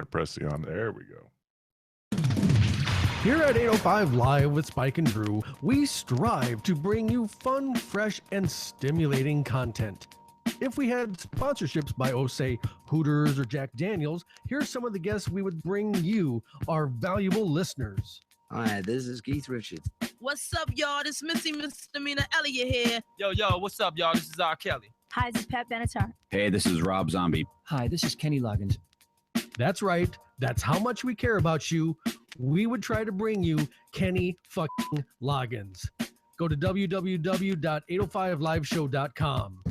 Press the on. There we go. Here at 805 Live with Spike and Drew, we strive to bring you fun, fresh, and stimulating content. If we had sponsorships by, say, Hooters or Jack Daniels, here's some of the guests we would bring you, our valuable listeners. Hi, this is Keith Richards. What's up, y'all? This Missy Misdemeanor Elliott here. Yo, what's up, y'all? This is R. Kelly. Hi, this is Pat Benatar. Hey, this is Rob Zombie. Hi, this is Kenny Loggins. That's right. That's how much we care about you. We would try to bring you Kenny fucking Loggins. Go to www.805liveshow.com.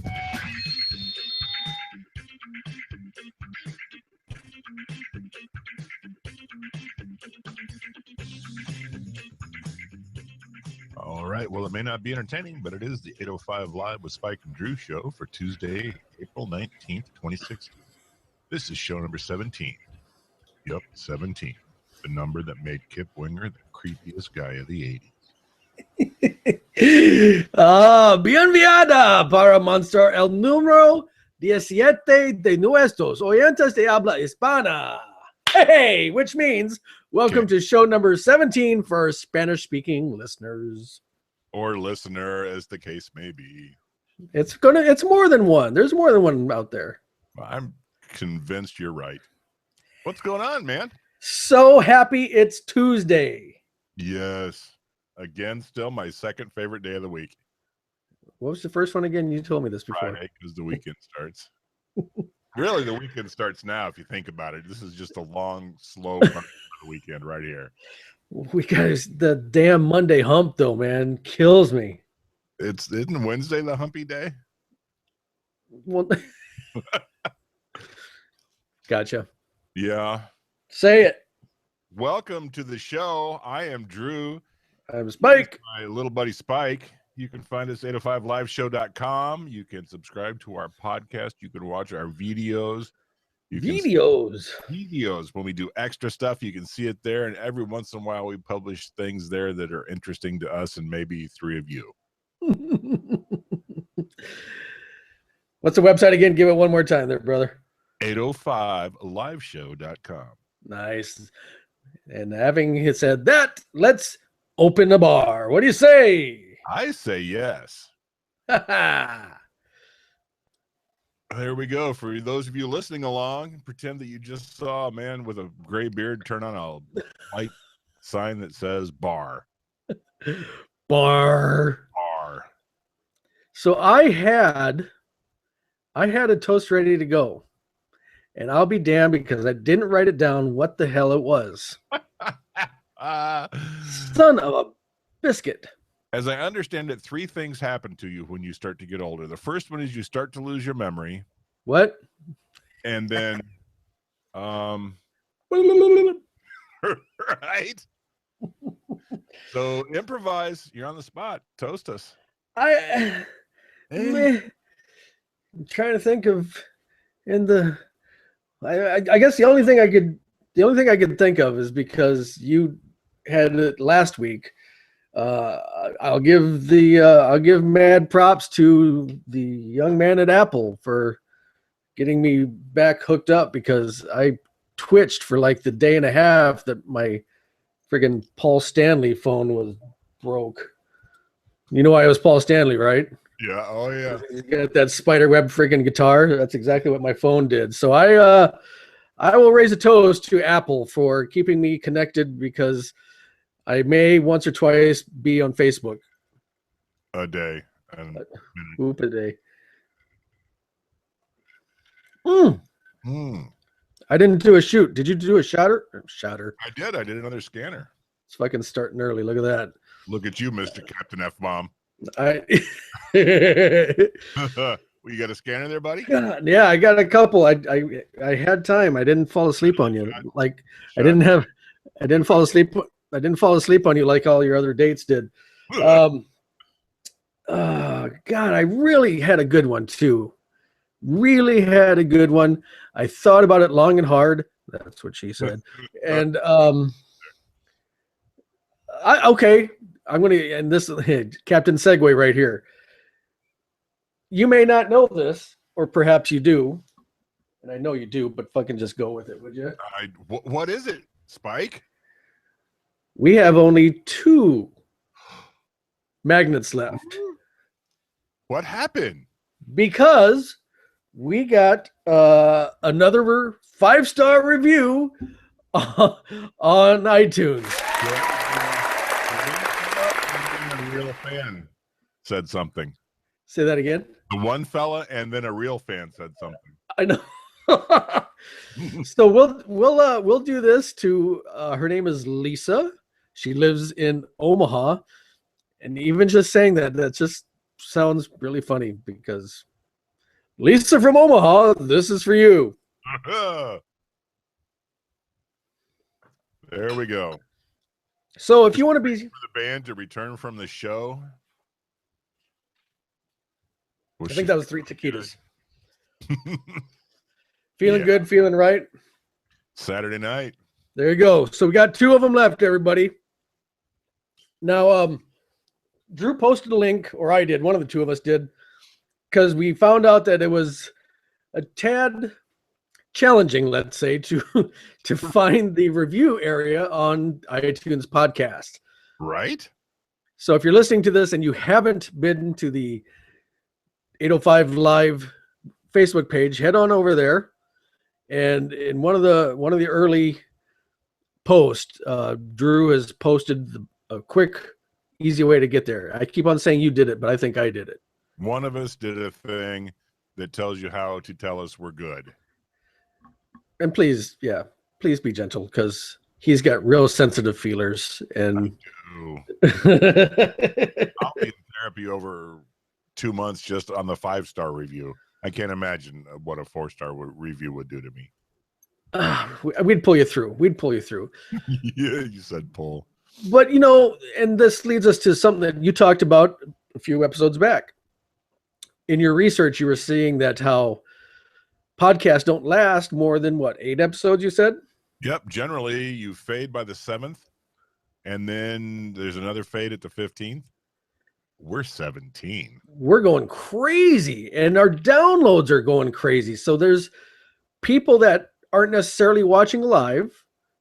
All right. Well, it may not be entertaining, but it is the 805 Live with Spike and Drew show for Tuesday, April 19th, 2016. This is show number 17. Yep, 17. The number that made Kip Winger the creepiest guy of the 80s. Bienvenida para Monster el número 17 de nuestros oyentes de habla hispana. Hey, which means welcome to show number 17 for Spanish-speaking listeners. Or listener, as the case may be. It's more than one. There's more than one out there. I'm convinced you're right. What's going on, man? So happy it's Tuesday. Yes. Again, still my second favorite day of the week. What was the first one again? You told me this before. Friday, because the weekend starts. Really, the weekend starts now, if you think about it. This is just a long, slow weekend right here. We got the damn Monday hump, though, man. Kills me. Isn't Wednesday the humpy day? Well, gotcha. Yeah. Say it. Welcome to the show. I am Drew. I'm Spike. My little buddy Spike. You can find us at 805liveshow.com. You can subscribe to our podcast. You can watch our videos. Videos. When we do extra stuff, you can see it there. And every once in a while, we publish things there that are interesting to us and maybe three of you. What's the website again? Give it one more time there, brother. 805liveshow.com. Nice. And having said that, let's open the bar. What do you say? I say yes. There we go. For those of you listening along, pretend that you just saw a man with a gray beard turn on a white sign that says bar. Bar. So I had a toast ready to go. And I'll be damned because I didn't write it down what the hell it was. Son of a biscuit. As I understand it, three things happen to you when you start to get older. The first one is you start to lose your memory. What? And then, right? So improvise. You're on the spot. Toast us. I'm trying to think of I guess the only thing I could think of is because you had it last week. I'll give mad props to the young man at Apple for getting me back hooked up because I twitched for like the day and a half that my friggin' Paul Stanley phone was broke. You know why it was Paul Stanley, right? Yeah. Oh yeah. You got that spiderweb friggin' guitar. That's exactly what my phone did. So I will raise a toast to Apple for keeping me connected because I may once or twice be on Facebook. A day. Oop a day. I didn't do a shoot. Did you do a shotter? I did. I did another scanner. It's fucking starting early. Look at that. Look at you, Mr. Captain F-Bomb. Well, You got a scanner there, buddy? Yeah, I got a couple. I had time. I didn't fall asleep on you. Like I didn't fall asleep on you like all your other dates did. God, I really had a good one too. Really had a good one. I thought about it long and hard. That's what she said. And I'm going to end this Captain Segue right here. You may not know this, or perhaps you do. and I know you do, but fucking just go with it, would you? What is it, Spike? We have only 2 magnets left What happened? because we got another 5-star review on iTunes. A real fan said something. Say that again. The one fella and then a real fan said something. I know. So we'll do this to her name is Lisa. She lives in Omaha, and even just saying that just sounds really funny because Lisa from Omaha, this is for you. There we go. So if you want to be For the band to return from the show. I think that was 3 taquitos. Feeling good, feeling right. Saturday night. There you go. So we got 2 of them left, everybody. Now, Drew posted a link, or I did. One of the 2 of us did, because we found out that it was a tad challenging, let's say, to find the review area on iTunes podcast. Right? So if you're listening to this and you haven't been to the 805 Live Facebook page, head on over there. And in one of the early posts, Drew has posted a quick, easy way to get there. I keep on saying you did it, but I think I did it. One of us did a thing that tells you how to tell us we're good. And please be gentle because he's got real sensitive feelers. And I'll be in therapy over 2 months just on the 5-star review. I can't imagine what a 4-star review would do to me. We'd pull you through. Yeah, you said pull. But, and this leads us to something that you talked about a few episodes back. In your research, you were seeing that how podcasts don't last more than, 8 episodes, you said? Yep. Generally, you fade by the 7th, and then there's another fade at the 15th. We're 17. We're going crazy, and our downloads are going crazy. So there's people that aren't necessarily watching live,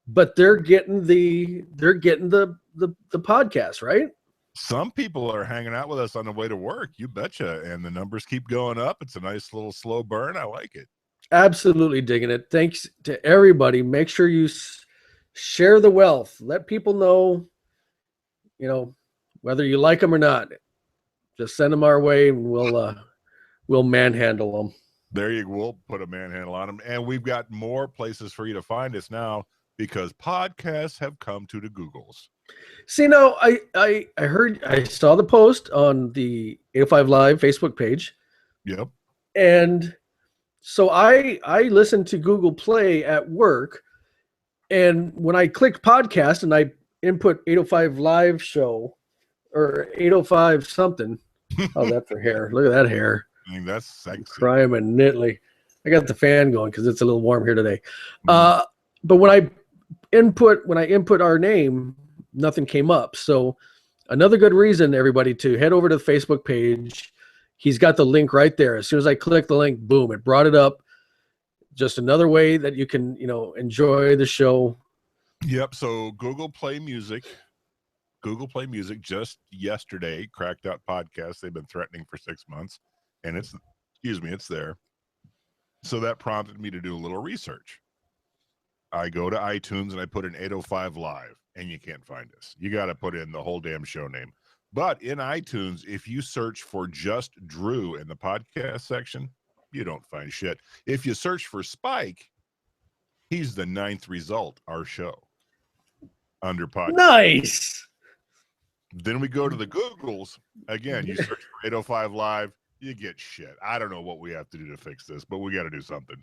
but they're getting the podcast, right? Some people are hanging out with us on the way to work. You betcha. And the numbers keep going up. It's a nice little slow burn. I like it. Absolutely digging it. Thanks to everybody. Make sure you share the wealth. Let people know, whether you like them or not. Just send them our way, and we'll manhandle them. There you go. We'll put a manhandle on them. And we've got more places for you to find us now because podcasts have come to the Googles. See, now I saw the post on the 805 Live Facebook page. Yep. And so I listened to Google Play at work, and when I clicked podcast and I input 805 Live show or 805 something. Oh, that's her hair. Look at that hair. I mean, that's sexy. Crime and Nitley. I got the fan going because it's a little warm here today. But when I input our name, nothing came up. So another good reason, everybody, to head over to the Facebook page. He's got the link right there. As soon as I click the link, boom, it brought it up. Just another way that you can, enjoy the show. Yep. So Google Play Music just yesterday cracked out podcasts they've been threatening for 6 months, and it's there. So that prompted me to do a little research. I go to iTunes and I put in 805 Live, and you can't find us. You got to put in the whole damn show name. But in iTunes, if you search for just Drew in the podcast section, you don't find shit. If you search for Spike, he's the 9th result, our show, under podcast. Nice. Then we go to the Googles. Again, you search for 805 Live, you get shit. I don't know what we have to do to fix this, but we got to do something.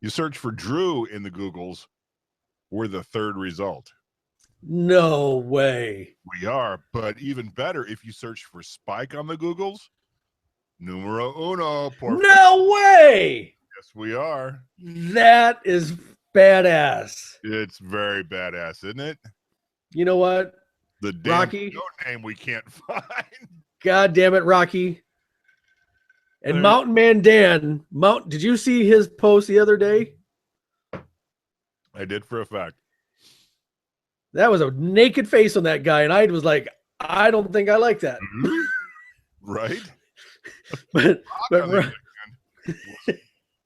You search for Drew in the Googles, we're the 3rd result. No way. We are, but even better, if you search for Spike on the Googles, numero uno. No way. Yes, we are. That is badass. It's very badass, isn't it? You know what? The damn Rocky show name we can't find. God damn it, Rocky. And Mountain Man Dan, did you see his post the other day? I did for a fact. That was a naked face on that guy, and I was like, I don't think I like that. Right? but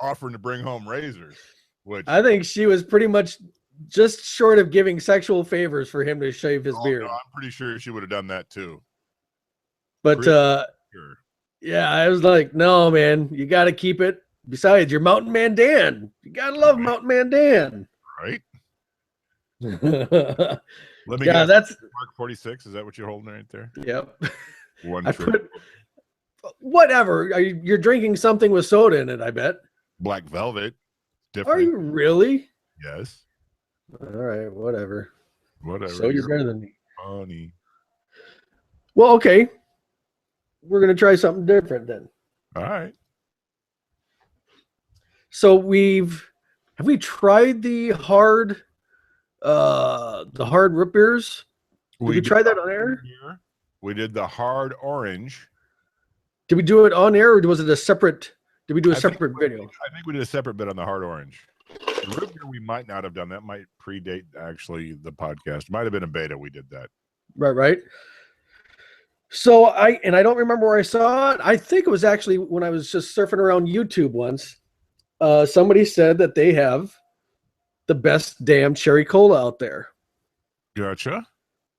offering to bring home razors, which I think she was pretty much just short of giving sexual favors for him to shave his beard. No, I'm pretty sure she would have done that too. But Sure. yeah, I was like, no, man, you got to keep it. Besides, you're Mountain Man Dan. You got to love Mountain Man Dan. Right? Yeah, Let me guess. that's Mark 46. Is that what you're holding right there? Yep. One I trip. Whatever. You're drinking something with soda in it, I bet. Black Velvet. Different. Are you really? Yes. All right, whatever. Whatever. So you're better than me. Funny. Well, okay. We're going to try something different then. All right. So have we tried the hard root beers? Did we try that on air? We did the hard orange. Did we do it on air, or was it a separate? Did we do a separate video? I think we did a separate bit on the hard orange. The root beer we might not have done. That might predate actually the podcast. Might have been a beta. We did that. Right. So I don't remember where I saw it. I think it was actually when I was just surfing around YouTube once. Somebody said that they have the best damn cherry cola out there. Gotcha.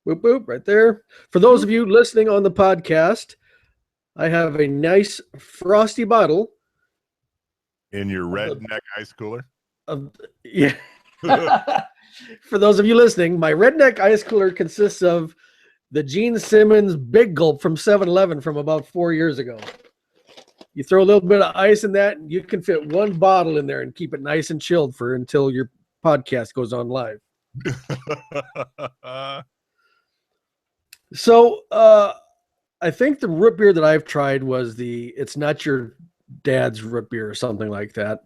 Boop, boop, right there. For those of you listening on the podcast, I have a nice frosty bottle. In your redneck ice cooler? Yeah. For those of you listening, my redneck ice cooler consists of the Gene Simmons Big Gulp from 7-Eleven from about 4 years ago. You throw a little bit of ice in that, and you can fit one bottle in there and keep it nice and chilled until your podcast goes on live. So I think the root beer that I've tried was it's not your dad's root beer or something like that.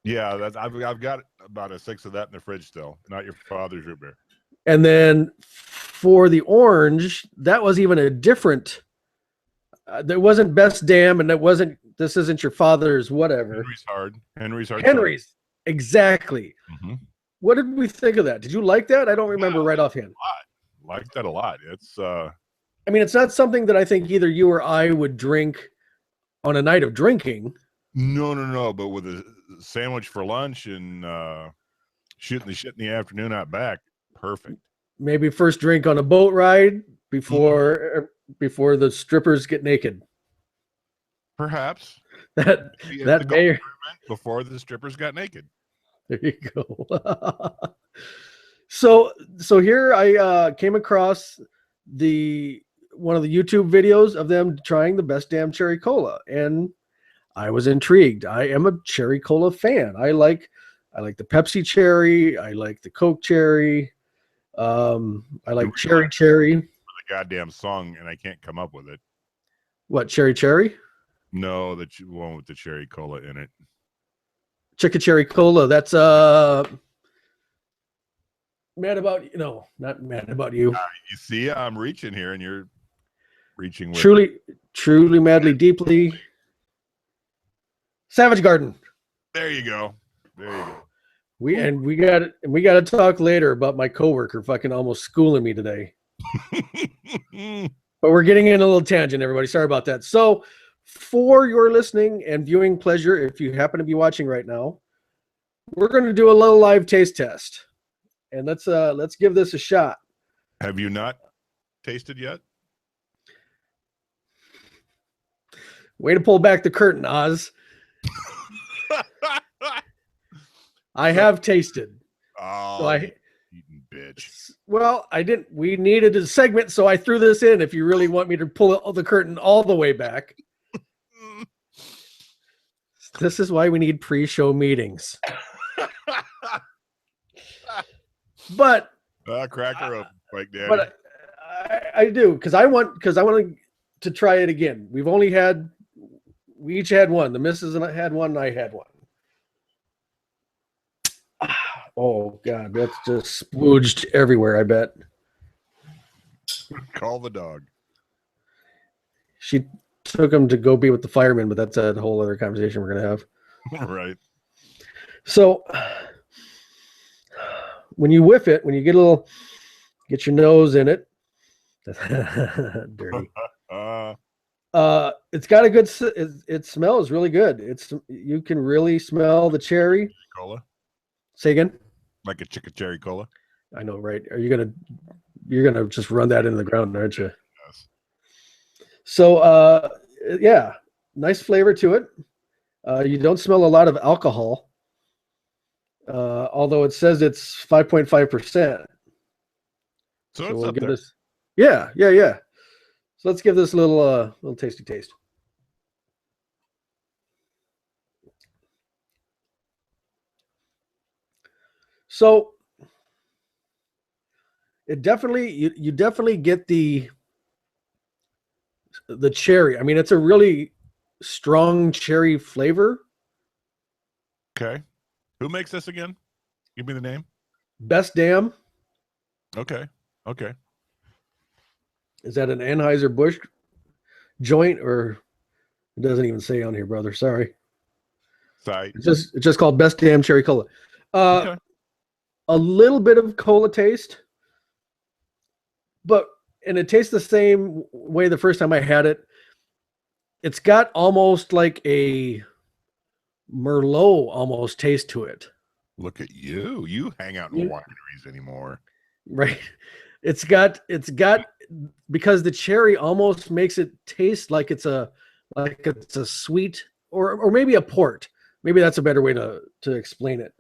Yeah, I've got about a 6 of that in the fridge still. Not your father's root beer. And then for the orange, that was even a different. There wasn't Best Damn, and this isn't your father's whatever. Henry's hard. Exactly. Mm-hmm. What did we think of that? Did you like that? I don't remember right offhand. Like that a lot. It's I mean, it's not something that I think either you or I would drink on a night of drinking. No. But with a sandwich for lunch and shooting the shit in the afternoon out back, perfect. Maybe first drink on a boat ride before the strippers get naked. Perhaps that may before the strippers got naked. There you go. So here I came across one of the YouTube videos of them trying the Best Damn Cherry Cola, and I was intrigued. I am a cherry cola fan. I like the Pepsi cherry. I like the Coke cherry. I like cherry. The goddamn song, and I can't come up with it. What, cherry? No, the one with the cherry cola in it. Chicka Cherry Cola. That's Mad About You. No, not Mad About You. You see, I'm reaching here, and you're reaching with truly, madly, deeply. Savage Garden. There you go. We got to talk later about my coworker fucking almost schooling me today. But we're getting in a little tangent, everybody. Sorry about that. So, for your listening and viewing pleasure, if you happen to be watching right now, we're going to do a little live taste test, and let's give this a shot. Have you not tasted yet? Way to pull back the curtain, Oz. I have tasted. Oh, so eating bitch. Well, I didn't. We needed a segment, so I threw this in. If you really want me to pull the curtain all the way back, this is why we need pre-show meetings. But crack her open, Spike Daddy. But I do because I want to try it again. We each had one. The missus and I had one, and I had one. Oh God, that's just splooged everywhere, I bet. Call the dog. She took him to go be with the firemen, but that's a whole other conversation we're gonna have. Right. So when you whiff it, when you get your nose in it, dirty. It's got a good. It smells really good. You can really smell the cherry. Cola. Say again. Like a chicken cherry cola. I know, right? You're gonna just run that into the ground, aren't you? Yes. So, yeah, nice flavor to it. You don't smell a lot of alcohol, although it says it's 5.5%. So it's we'll up give there. this. Yeah. So let's give this a little tasty taste. So it definitely you definitely get the cherry. I mean, it's a really strong cherry flavor. Okay. Who makes this again? Give me the name. Best Damn. Okay. Is that an Anheuser-Busch joint, or it doesn't even say on here, brother? Sorry. Side. It's just called Best Damn Cherry Cola. Okay. A little bit of cola taste, and it tastes the same way the first time I had it. It's got almost like a Merlot almost taste to it. Look at you. You hang out in wineries anymore. Right. It's got because the cherry almost makes it taste like it's a sweet or maybe a port. Maybe that's a better way to explain it.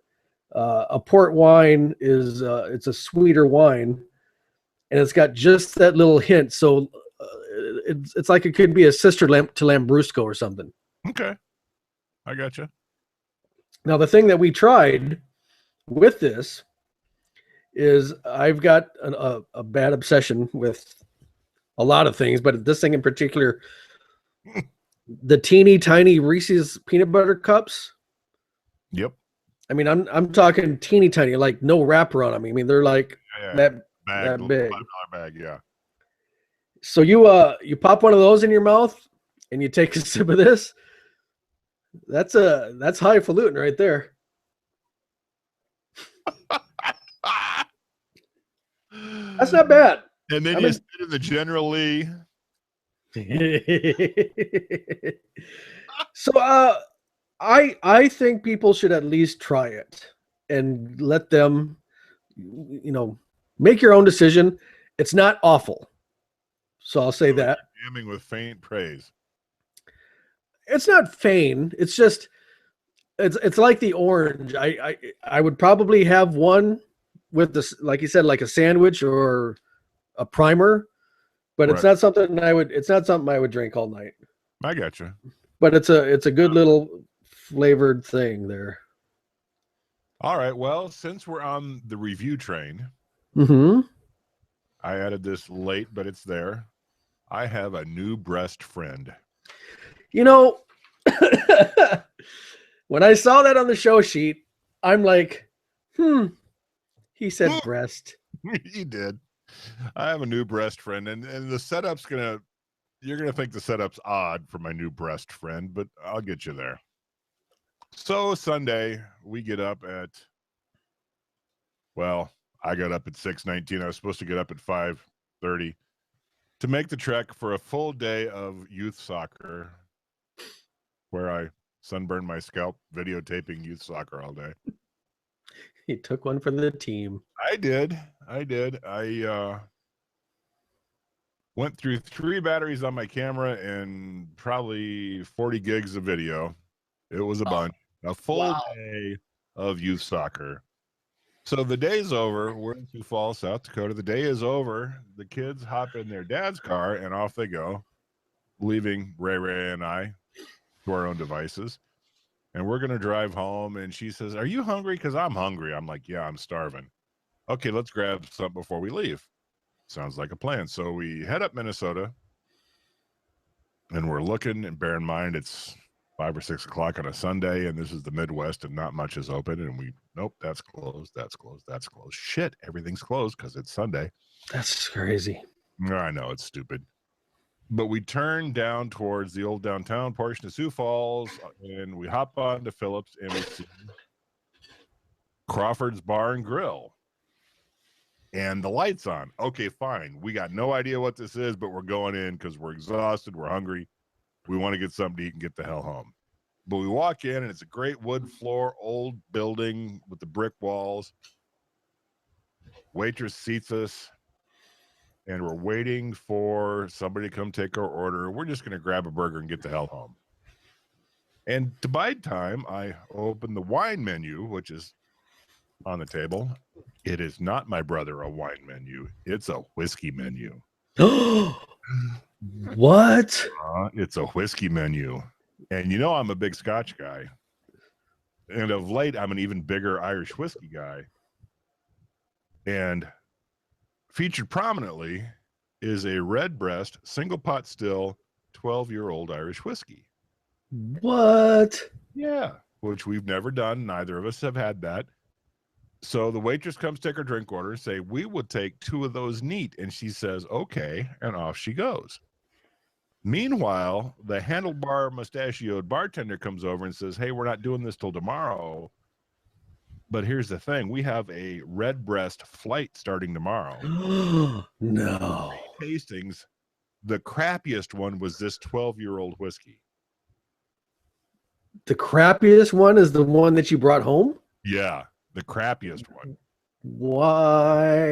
A port wine is it's a sweeter wine, and it's got just that little hint. So it's like it could be a sister to Lambrusco or something. Okay. I gotcha. Now, the thing that we tried with this is I've got a bad obsession with a lot of things, but this thing in particular, the teeny tiny Reese's peanut butter cups. Yep. I mean, I'm talking teeny tiny, like no wrapper on them. I mean, they're like that big. $5 bag, yeah. So you pop one of those in your mouth and you take a sip of this. That's highfalutin right there. That's not bad. And then you sit in the General Lee. So I think people should at least try it and let them, make your own decision. It's not awful. So I'll say that. Damning with faint praise. It's not faint. It's just it's like the orange. I would probably have one with this, like you said, like a sandwich or a primer, but it's not something I would drink all night. I got you. But it's a good little flavored thing there. All right. Well, since we're on the review train, I added this late, but it's there. I have a new breast friend. When I saw that on the show sheet, I'm like, he said breast. He did. I have a new breast friend, and the setup's you're gonna think the setup's odd for my new breast friend, but I'll get you there. So Sunday, we get up at, I got up at 6:19. I was supposed to get up at 5:30 to make the trek for a full day of youth soccer, where I sunburned my scalp videotaping youth soccer all day. He took one for the team. I did. I went through 3 batteries on my camera and probably 40 gigs of video. It was a bunch. A full day of youth soccer. So the day's over. We're in Sioux Falls, South Dakota. The day is over. The kids hop in their dad's car and off they go, leaving Ray and I to our own devices. And we're going to drive home. And she says, "Are you hungry? Because I'm hungry." I'm like, "Yeah, I'm starving." "Okay, let's grab something before we leave." Sounds like a plan. So we head up Minnesota. And we're looking, and bear in mind, it's 5 or 6 o'clock on a Sunday, and this is the Midwest, and not much is open. And nope, that's closed. That's closed. That's closed. Shit, everything's closed because it's Sunday. That's crazy. I know, it's stupid. But we turn down towards the old downtown portion of Sioux Falls, and we hop on to Phillips, and we see Crawford's Bar and Grill. And the light's on. Okay, fine. We got no idea what this is, but we're going in because we're exhausted, we're hungry. We want to get something to eat and get the hell home. But we walk in, and it's a great wood floor, old building with the brick walls. Waitress seats us, and we're waiting for somebody to come take our order. We're just going to grab a burger and get the hell home. And to bide time, I open the wine menu, which is on the table. It is not, my brother, a wine menu. It's a whiskey menu. What? It's a whiskey menu. And you know I'm a big Scotch guy. And of late, I'm an even bigger Irish whiskey guy. And featured prominently is a Redbreast single pot still 12-year-old Irish whiskey. What? Yeah, which we've never done. Neither of us have had that. So the waitress comes take her drink order and say, we would take 2 of those neat. And she says, okay, and off she goes. Meanwhile, the handlebar mustachioed bartender comes over and says, hey, we're not doing this till tomorrow. But here's the thing. We have a Redbreast flight starting tomorrow. No. Tastings. The crappiest one was this 12-year-old whiskey. The crappiest one is the one that you brought home? Yeah, the crappiest one. Why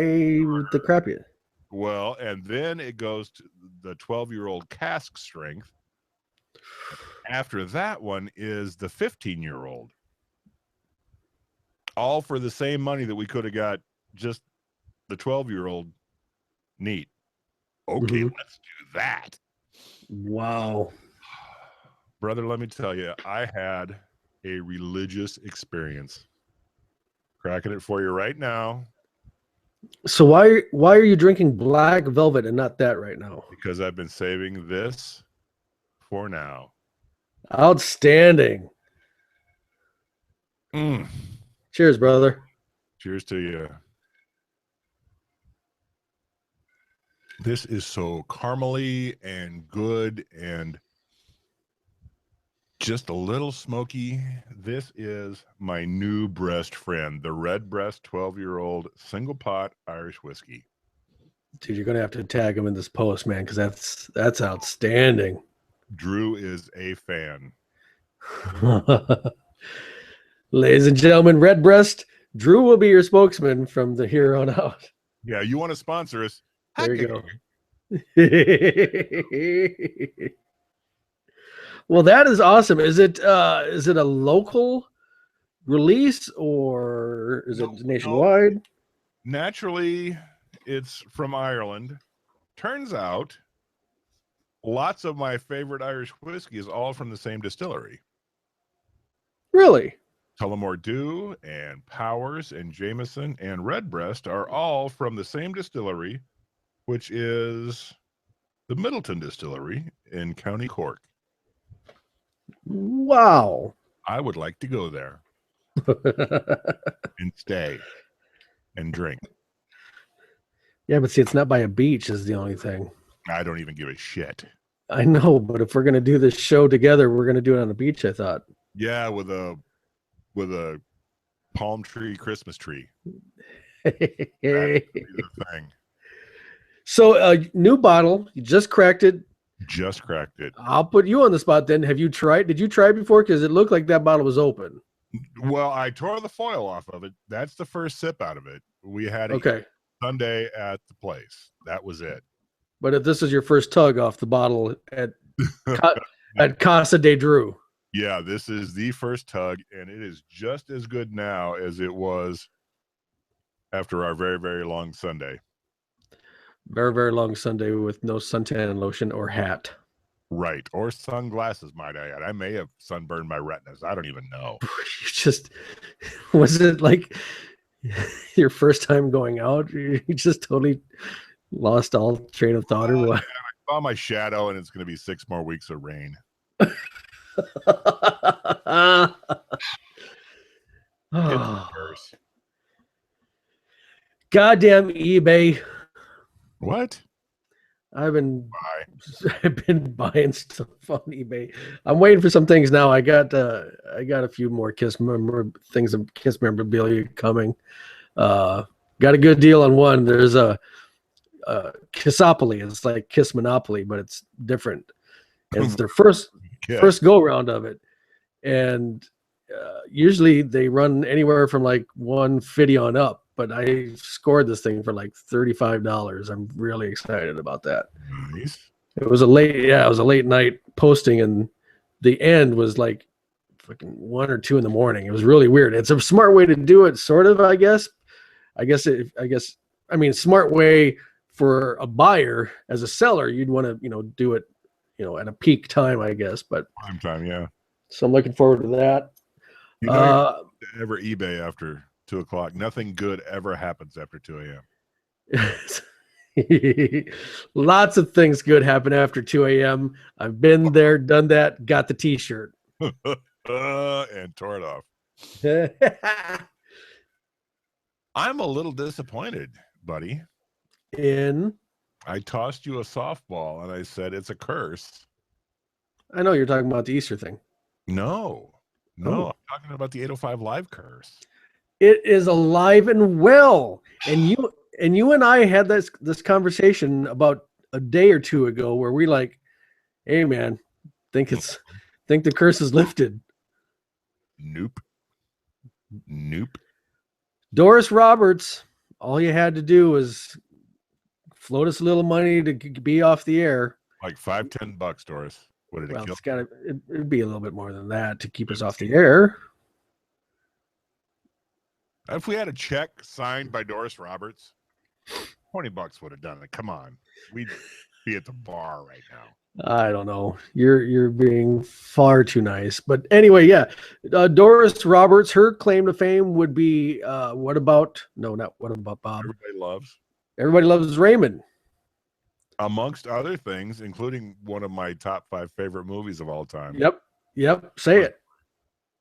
the crappiest? Well, and then it goes to the 12-year-old cask strength. After that one is the 15-year-old. All for the same money that we could have got just the 12-year-old neat. Okay, let's do that. Wow. Brother, let me tell you, I had a religious experience. Cracking it for you right now. So why are you drinking Black Velvet and not that right now? Because I've been saving this for now. Outstanding. Cheers, brother. Cheers to you. This is so caramely and good and just a little smoky. This is my new breast friend, the Redbreast 12-year-old single pot Irish whiskey. Dude, you're gonna have to tag him in this post, man, because that's outstanding. Drew is a fan. Ladies and gentlemen, Redbreast, Drew will be your spokesman from the here on out. Yeah, you want to sponsor us? There you go. Well, that is awesome. Is it a local release or is it nationwide? Naturally, it's from Ireland. Turns out, lots of my favorite Irish whiskey is all from the same distillery. Really? Tullamore Dew and Powers and Jameson and Redbreast are all from the same distillery, which is the Middleton Distillery in County Cork. Wow. I would like to go there and stay and drink. Yeah, but see, it's not by a beach is the only thing. I don't even give a shit. I know, but if we're going to do this show together, we're going to do it on a beach, I thought. Yeah, with a palm tree, Christmas tree. That's the thing. So, new bottle, you just cracked it. Just cracked it. I'll put you on the spot then. Have you tried? Did you try before? Because it looked like that bottle was open. Well, I tore the foil off of it. That's the first sip out of it. We had it Sunday at the place. That was it. But if this is your first tug off the bottle at Casa de Drew. Yeah, this is the first tug, and it is just as good now as it was after our very, very long Sunday. Very, very long Sunday with no suntan lotion or hat. Right. Or sunglasses, might I add. I may have sunburned my retinas. I don't even know. Was it like your first time going out? You just totally lost all train of thought or what? I saw my shadow, and it's going to be 6 more weeks of rain. Goddamn eBay. What? I've been Bye. I've been buying stuff on eBay. I'm waiting for some things now. I got a few more things of Kiss memorabilia coming. Got a good deal on one. There's a Kissopoly. It's like Kiss Monopoly, but it's different. And it's their first go round of it, and usually they run anywhere from like $150 on up. But I scored this thing for like $35. I'm really excited about that. Nice. It was a late night posting, and the end was like fucking 1 or 2 in the morning. It was really weird. It's a smart way to do it, sort of, I guess. I mean, smart way for a buyer. As a seller, you'd want to, do it, at a peak time, I guess. But Prime time, yeah. So I'm looking forward to that. You know, ever eBay after 2 o'clock. Nothing good ever happens after 2 a.m. Lots of things good happen after 2 a.m. I've been there, done that, got the t-shirt. And tore it off. I'm a little disappointed, buddy. I tossed you a softball and I said it's a curse. I know you're talking about the Easter thing. No, Oh. I'm talking about the 805 Live curse. It is alive and well. And you and I had this conversation about a day or two ago where we like, hey man, think the curse is lifted. Nope. Doris Roberts, all you had to do was float us a little money to be off the air. Like $5-10, Doris. What did it kill? It'd be a little bit more than that to keep us off the air. If we had a check signed by Doris Roberts, $20 would have done it. Come on. We'd be at the bar right now. I don't know. You're being far too nice. But anyway, yeah. Doris Roberts, her claim to fame would be What About Bob? Everybody loves Raymond. Amongst other things, including one of my top 5 favorite movies of all time. Yep. Say it.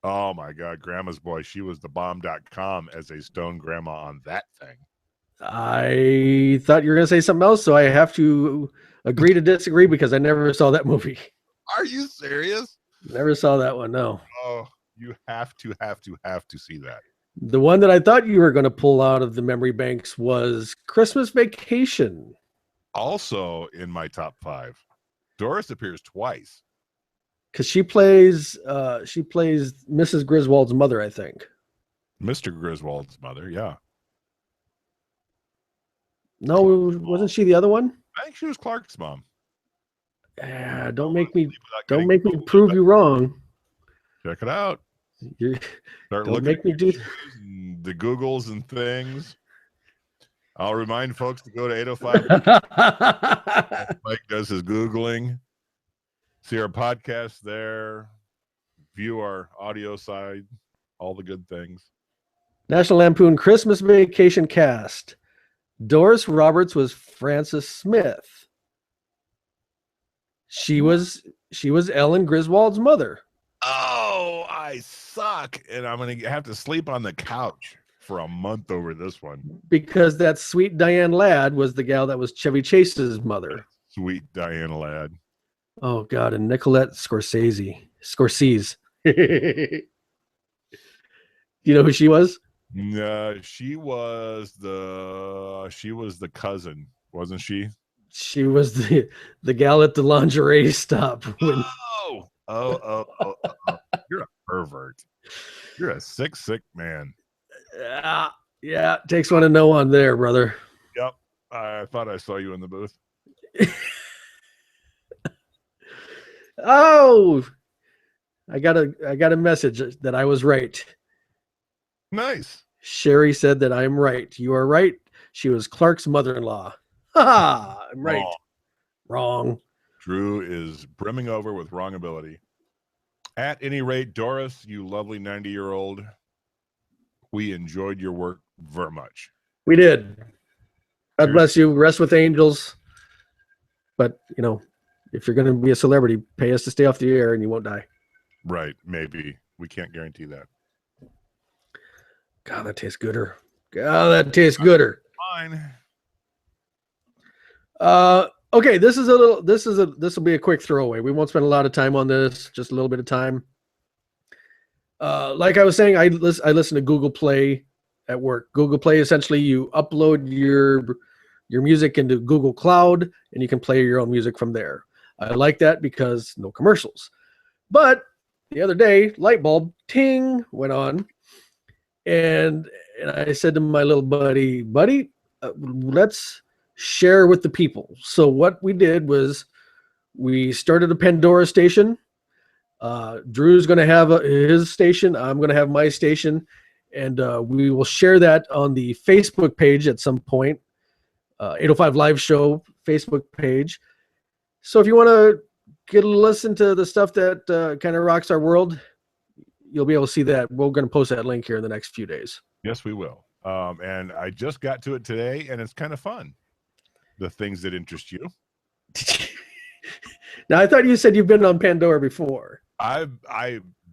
Oh my God, Grandma's Boy. She was the bomb.com as a stone grandma on that thing. I thought you were going to say something else, so I have to agree to disagree because I never saw that movie. Are you serious? Never saw that one, no. Oh, you have to see that. The one that I thought you were going to pull out of the memory banks was Christmas Vacation. Also in my top 5. Doris appears twice. Because she plays Mrs. Griswold's mother, I think. Mr. Griswold's mother, yeah. No, wasn't she the other one? I think she was Clark's mom. Don't make me prove you wrong. Check it out. Start Don't make me do the Googles and things. I'll remind folks to go to 805. Mike does his Googling. See our podcast there. View our audio side. All the good things. National Lampoon Christmas Vacation cast. Doris Roberts was Frances Smith. She was Ellen Griswold's mother. Oh, I suck. And I'm going to have to sleep on the couch for a month over this one. Because that sweet Diane Ladd was the gal that was Chevy Chase's mother. Sweet Diane Ladd. Oh, God. And Nicolette Scorsese. You know who she was? She was the cousin, wasn't she? She was the gal at the lingerie stop. Oh. You're a pervert. You're a sick man. Yeah. Takes one to know one there, brother. Yep. I thought I saw you in the booth. Oh, I got a message that I was right. Nice. Sherry said that I'm right. You are right. She was Clark's mother-in-law. Ha! I'm right. Wrong. Drew is brimming over with wrong ability. At any rate, Doris, you lovely 90-year-old, we enjoyed your work very much. We did. God bless you. Rest with angels. But, if you're going to be a celebrity, pay us to stay off the air and you won't die. Right. Maybe. We can't guarantee that. God, that tastes gooder. God, that tastes gooder. Fine. Okay, this will be a quick throwaway. We won't spend a lot of time on this, just a little bit of time. Like I was saying, I listen to Google Play at work. Google Play, essentially you upload your music into Google Cloud and you can play your own music from there. I like that because no commercials. But the other day, light bulb ting went on, and I said to my little buddy, let's share with the people. So what we did was we started a Pandora station. Drew's going to have his station. I'm going to have my station, and we will share that on the Facebook page at some point. 805 Live Show Facebook page. So if you want to get a listen to the stuff that kind of rocks our world, you'll be able to see that. We're going to post that link here in the next few days. Yes, we will. And I just got to it today, and it's kind of fun. The things that interest you. Now, I thought you said you've been on Pandora before. I've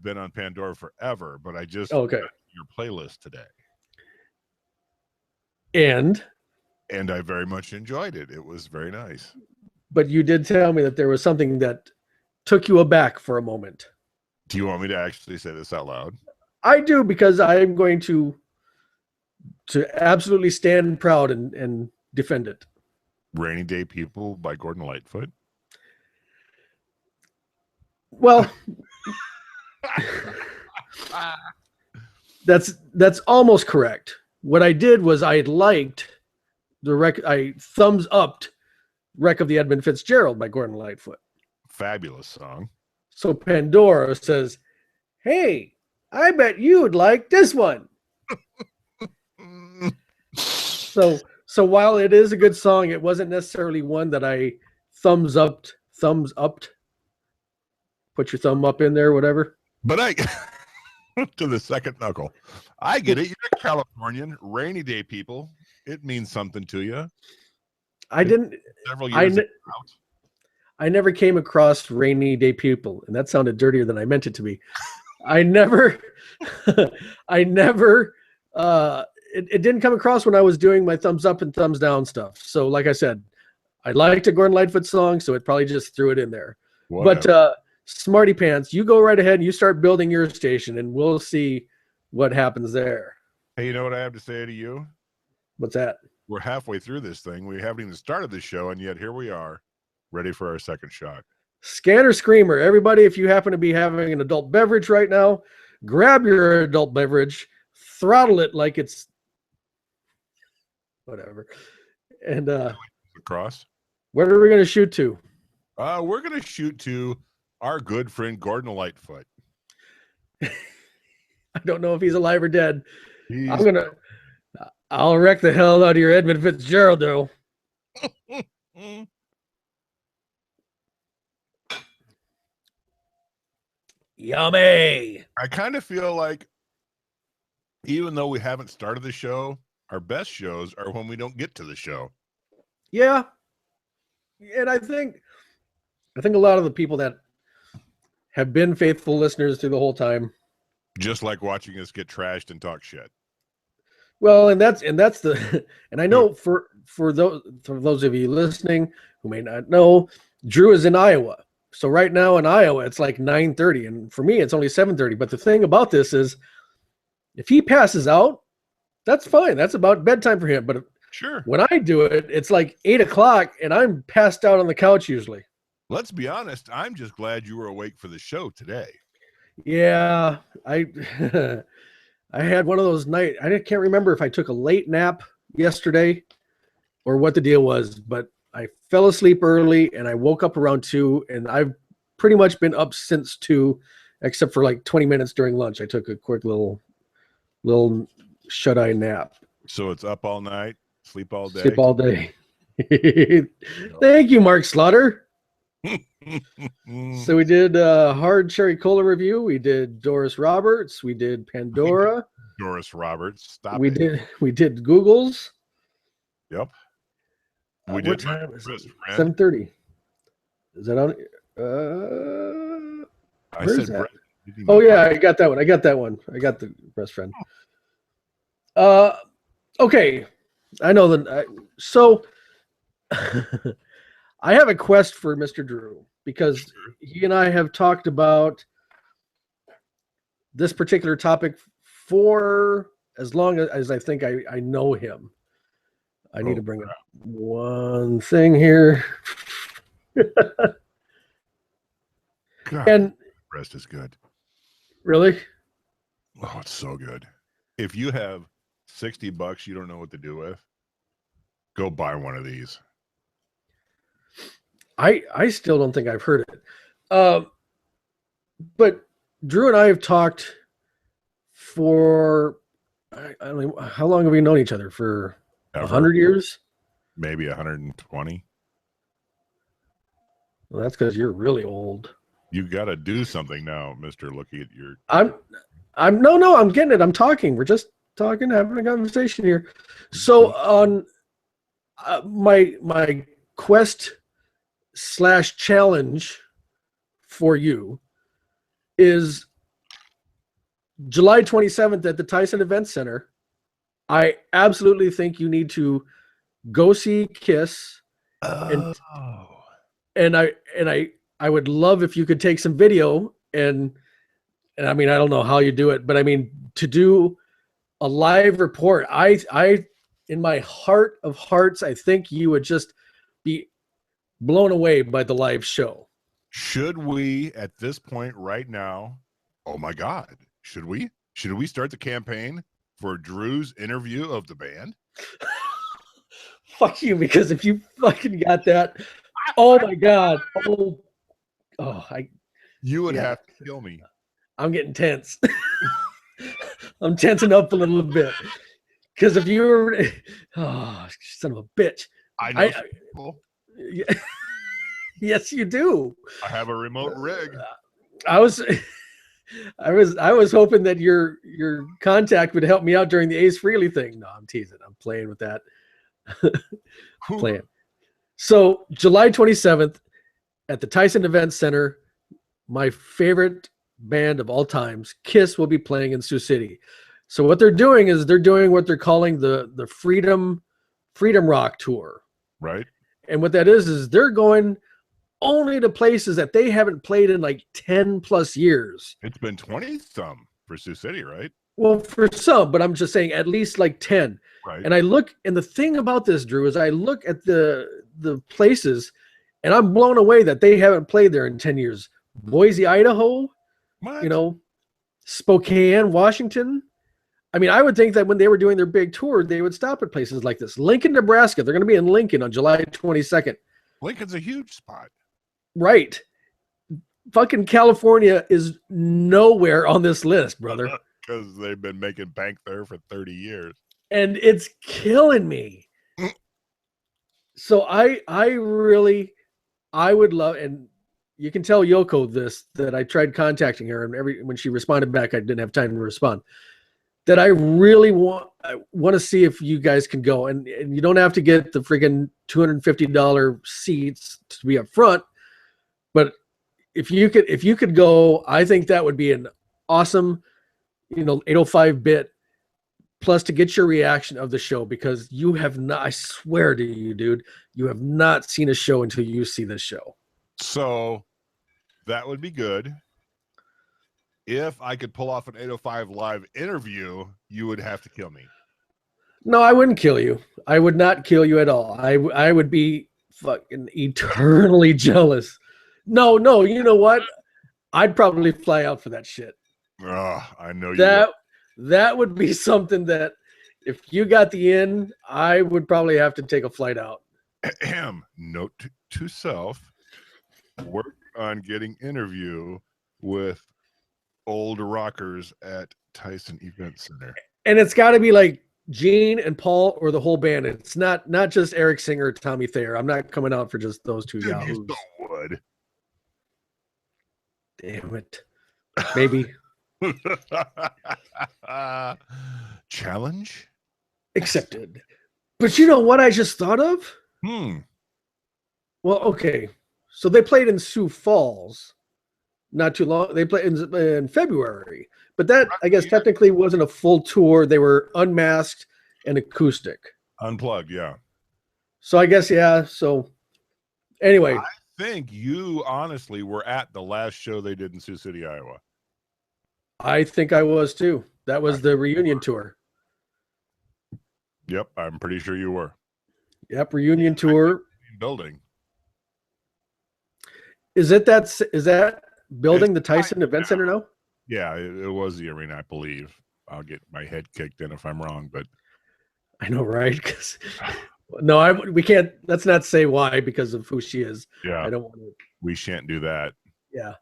been on Pandora forever, but I just okay. got your playlist today. And I very much enjoyed it. It was very nice. But you did tell me that there was something that took you aback for a moment. Do you want me to actually say this out loud? I do, because I'm going to absolutely stand proud and defend it. Rainy Day People by Gordon Lightfoot. Well, that's almost correct. What I did was I liked I thumbs upped Wreck of the Edmund Fitzgerald by Gordon Lightfoot. Fabulous song. So Pandora says, hey, I bet you'd like this one. So while it is a good song, it wasn't necessarily one that I thumbs upped. Put your thumb up in there, whatever. But I to the second knuckle. I get it. You're a Californian. Rainy Day People. It means something to you. I didn't. Several years I never came across Rainy Day People, and that sounded dirtier than I meant it to be. I never. It didn't come across when I was doing my thumbs up and thumbs down stuff. So, like I said, I liked a Gordon Lightfoot song, so it probably just threw it in there. Whatever. But Smarty Pants, you go right ahead and you start building your station, and we'll see what happens there. Hey, you know what I have to say to you? What's that? We're halfway through this thing. We haven't even started the show, and yet here we are, ready for our second shot. Scanner Screamer. Everybody, if you happen to be having an adult beverage right now, grab your adult beverage, throttle it like it's whatever. And across. What are we going to shoot to? We're going to shoot to our good friend Gordon Lightfoot. I don't know if he's alive or dead. I'll wreck the hell out of your Edmund Fitzgerald, though. Yummy. I kind of feel like, even though we haven't started the show, our best shows are when we don't get to the show. Yeah. And I think a lot of the people that have been faithful listeners through the whole time just like watching us get trashed and talk shit. Well, and that's the and I know for those of you listening who may not know, Drew is in Iowa. So right now in Iowa it's like 9:30, and for me it's only 7:30. But the thing about this is, if he passes out, that's fine. That's about bedtime for him. But sure, when I do it, it's like 8 o'clock, and I'm passed out on the couch usually. Let's be honest. I'm just glad you were awake for the show today. Yeah, I had one of those nights. I can't remember if I took a late nap yesterday or what the deal was, but I fell asleep early and I woke up around 2, and I've pretty much been up since 2, except for like 20 minutes during lunch. I took a quick little shut-eye nap. So it's up all night, sleep all day. Sleep all day. Thank you, Mark Slaughter. So we did Hard Cherry Cola review. We did Doris Roberts. We did Pandora. Doris Roberts. Stop. We did Google's. Yep. We did. What time is it? 7:30. Is that on? I said that? Oh yeah, I got that one. I got the best friend. Okay, I know that. So I have a quest for Mr. Drew because he and I have talked about this particular topic for as long as I think I know him. I need to bring up one thing here. God, And rest is good. really? Oh, it's so good. If you have $60 you don't know what to do with, go buy one of these. I still don't think I've heard it. But Drew and I have talked for, I don't know, how long have we known each other? For 100 years? Maybe 120. Well, that's because you're really old. You got to do something now, Mr. Looking at your... I'm getting it. I'm talking. We're just talking, having a conversation here. So on my quest / challenge for you is July 27th at the Tyson Event Center. I absolutely think you need to go see Kiss. And I would love if you could take some video and I mean, I don't know how you do it, but I mean, to do a live report, I in my heart of hearts, I think you would just be blown away by the live show. Should we, at this point right now, oh my God, should we start the campaign for Drew's interview of the band? Fuck you, because if you fucking got that, oh my God. You would have to kill me. I'm getting tense. I'm tensing up a little bit. Because if you were, son of a bitch. I know people. Yes, you do. I have a remote rig. I was hoping that your contact would help me out during the Ace Frehley thing. No, I'm teasing. I'm playing with that. Playing. So July 27th at the Tyson Event Center, my favorite band of all times, Kiss, will be playing in Sioux City. So what they're doing is they're doing what they're calling the Freedom Rock Tour. Right. And what that is they're going only to places that they haven't played in like 10 plus years. It's been 20 some for Sioux City, right? Well, for some, but I'm just saying at least like 10. Right. And I look, and the thing about this, Drew, is I look at the places and I'm blown away that they haven't played there in 10 years. Boise, Idaho, What? Spokane, Washington. I mean, I would think that when they were doing their big tour, they would stop at places like this. Lincoln, Nebraska. They're going to be in Lincoln on July 22nd. Lincoln's a huge spot. Right. Fucking California is nowhere on this list, brother. Because they've been making bank there for 30 years. And it's killing me. So I would love, and you can tell Yoko this, that I tried contacting her, and when she responded back, I didn't have time to respond. That I really want to see if you guys can go, and you don't have to get the friggin' $250 seats to be up front, but if you could go, I think that would be an awesome, 805-bit. Plus, to get your reaction of the show, because you have not, I swear to you, dude, you have not seen a show until you see this show. So that would be good. If I could pull off an 805 live interview, you would have to kill me. No, I wouldn't kill you. I would not kill you at all. I would be fucking eternally jealous. No, you know what? I'd probably fly out for that shit. I know you. That would be something that if you got the in, I would probably have to take a flight out. Note to self, work on getting interview with old rockers at Tyson Event Center. And it's got to be like Gene and Paul or the whole band. It's not just Eric Singer or Tommy Thayer. I'm not coming out for just those two Dude, yahoos. you so would. Damn it. Maybe. Challenge accepted. But you know what I just thought of? Well, okay. So they played in Sioux Falls not too long. They played in February. But that, I guess, technically wasn't a full tour. They were unmasked and acoustic. Unplugged, yeah. So I guess, yeah. So Anyway, I think you honestly were at the last show they did in Sioux City, Iowa. I think I was too. That was the reunion tour. Yep, I'm pretty sure you were. Yep, reunion tour. Building. Is that building the Tyson Event Center now? Yeah, it was the arena, I believe. I'll get my head kicked in if I'm wrong, but I know, right? Because we can't. Let's not say why because of who she is. yeah, I don't want to. we shan't do that. Yeah,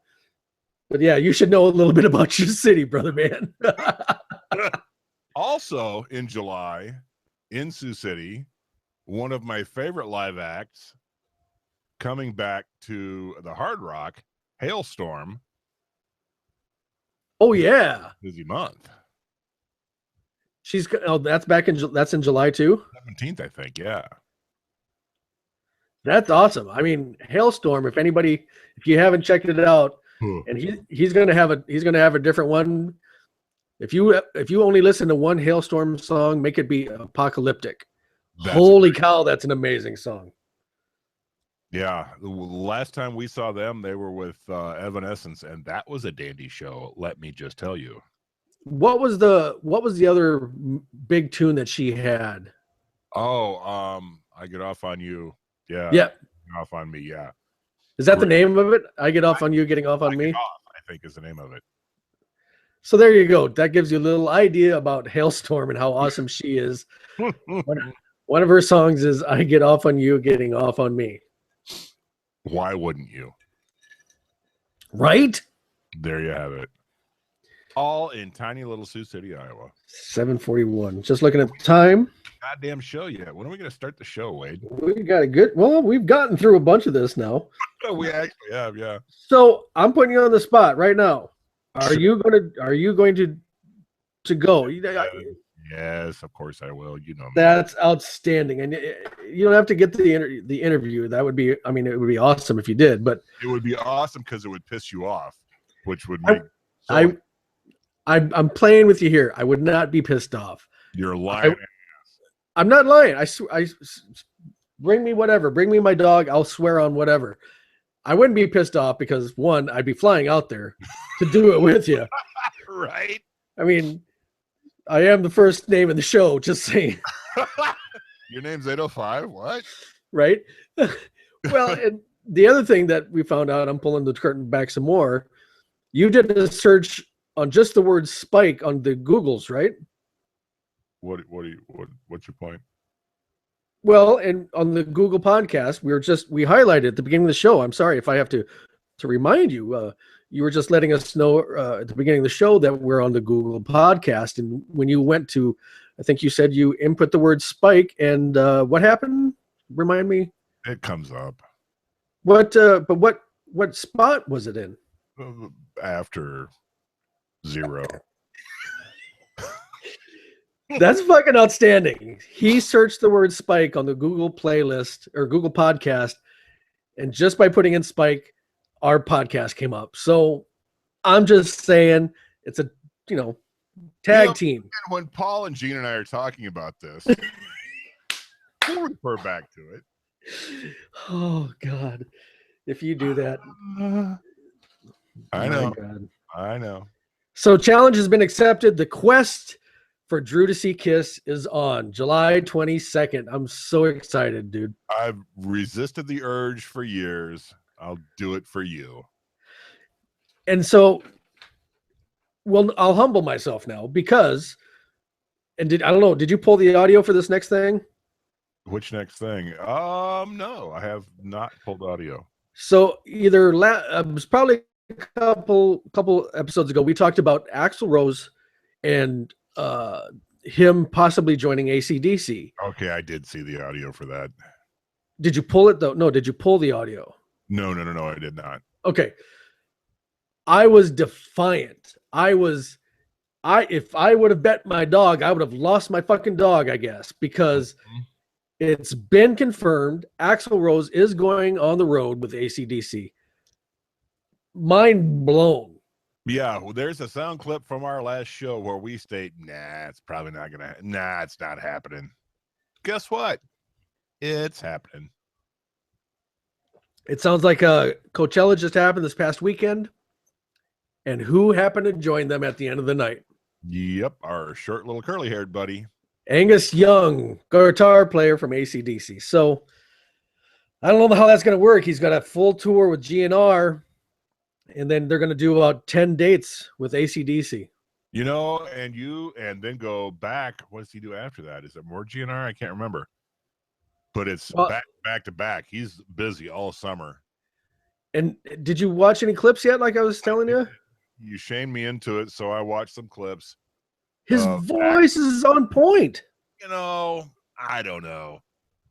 but yeah, you should know a little bit about your city, brother man. Also in July, in Sioux City, one of my favorite live acts coming back to the Hard Rock, Hailstorm. Oh yeah, Busy month. That's in July too. 17th, I think. Yeah. That's awesome. I mean, Hailstorm. If you haven't checked it out, and he's gonna have a different one. If you only listen to one Hailstorm song, make it be apocalyptic. Holy cow, that's an amazing song. Yeah, the last time we saw them, they were with Evanescence, and that was a dandy show. Let me just tell you. What was the other big tune that she had? Oh, I Get Off on You. Yeah. Yeah. Off on Me. Yeah. Is that the name of it? I Get Off on You, Getting Off on Me? I think is the name of it. So there you go. That gives you a little idea about Hailstorm and how awesome she is. One of her songs is I Get Off on You, Getting Off on Me. Why wouldn't you? Right? There you have it. All in tiny little Sioux City, Iowa. 7:41. Just looking at the time. Goddamn show yet. When are we going to start the show, Wade? We got a good. Well, we've gotten through a bunch of this now. We actually have, yeah. So I'm putting you on the spot right now. Are you going to go? Yes, of course I will. You know me. That's outstanding, and you don't have to get the interview. That would be. I mean, it would be awesome if you did, but it would be awesome because it would piss you off, which would make. I'm playing with you here. I would not be pissed off. You're lying. I'm not lying. I bring me whatever. Bring me my dog. I'll swear on whatever. I wouldn't be pissed off because one, I'd be flying out there to do it with you. Right. I mean, I am the first name in the show. Just saying. Your name's 805. What? Right. Well, and the other thing that we found out, I'm pulling the curtain back some more. You did a search on just the word Spike on the Googles, right? What's your point? Well, and on the Google podcast, we highlighted at the beginning of the show. I'm sorry if I have to remind you. You were just letting us know at the beginning of the show that we're on the Google podcast. And when you went to, I think you said you input the word Spike, and what happened? Remind me. It comes up. What spot was it in? After 0. That's fucking outstanding. He searched the word Spike on the Google playlist or Google podcast, and just by putting in Spike, our podcast came up. So I'm just saying it's a tag team. When Paul and Gene and I are talking about this, we'll refer back to it. Oh God. If you do that. I know. God. I know. So challenge has been accepted. The quest for Drew to see Kiss is on July 22nd. I'm so excited, dude. I've resisted the urge for years. I'll do it for you. And so, well, I'll humble myself now because, and I don't know, did you pull the audio for this next thing? Which next thing? No, I have not pulled audio. So either it was probably a couple episodes ago, we talked about Axl Rose and him possibly joining ACDC. Okay, I did see the audio for that. Did you pull it though? No, did you pull the audio? No, I did not. Okay. I was defiant. If I would have bet my dog, I would have lost my fucking dog, I guess, because it's been confirmed Axl Rose is going on the road with ACDC. Mind blown. Yeah, well, there's a sound clip from our last show where we state, it's probably not going to, it's not happening. Guess what? It's happening. It sounds like Coachella just happened this past weekend. And who happened to join them at the end of the night? Yep, our short little curly-haired buddy. Angus Young, guitar player from ACDC. So I don't know how that's going to work. He's got a full tour with GNR, and then they're going to do about 10 dates with ACDC. You know, and then go back. What does he do after that? Is it more GNR? I can't remember. But it's back to back. He's busy all summer. And did you watch any clips yet, like I was telling you? You shamed me into it, so I watched some clips. His voice is on point. You know, I don't know.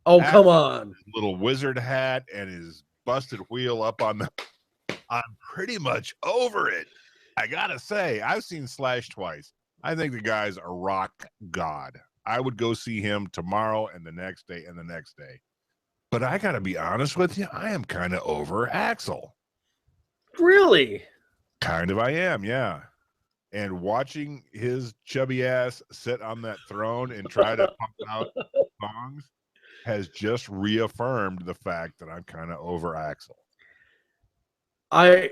Oh, come on. His little wizard hat and his busted wheel up on the... I'm pretty much over it. I gotta say, I've seen Slash twice. I think the guy's a rock god. I would go see him tomorrow and the next day and the next day. But I gotta be honest with you, I am kind of over Axel. Really? Kind of I am, yeah. And watching his chubby ass sit on that throne and try to pump out songs has just reaffirmed the fact that I'm kind of over Axel. When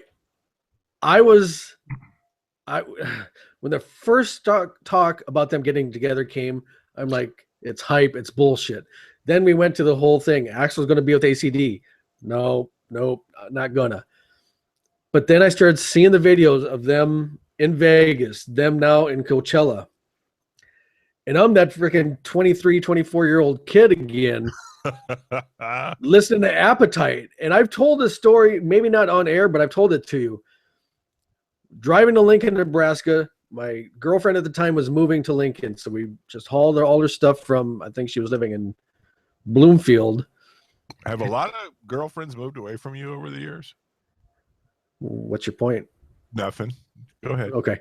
the first talk about them getting together came, I'm like, it's hype, it's bullshit. Then we went to the whole thing. Axel's going to be with ACD. Nope, not gonna. But then I started seeing the videos of them in Vegas, them now in Coachella. And I'm that freaking 23, 24-year-old kid again, listening to Appetite. And I've told this story, maybe not on air, but I've told it to you. Driving to Lincoln, Nebraska, my girlfriend at the time was moving to Lincoln. So we just hauled all her stuff from, I think she was living in Bloomfield. Have a lot of girlfriends moved away from you over the years? What's your point? Nothing. Go ahead. Okay.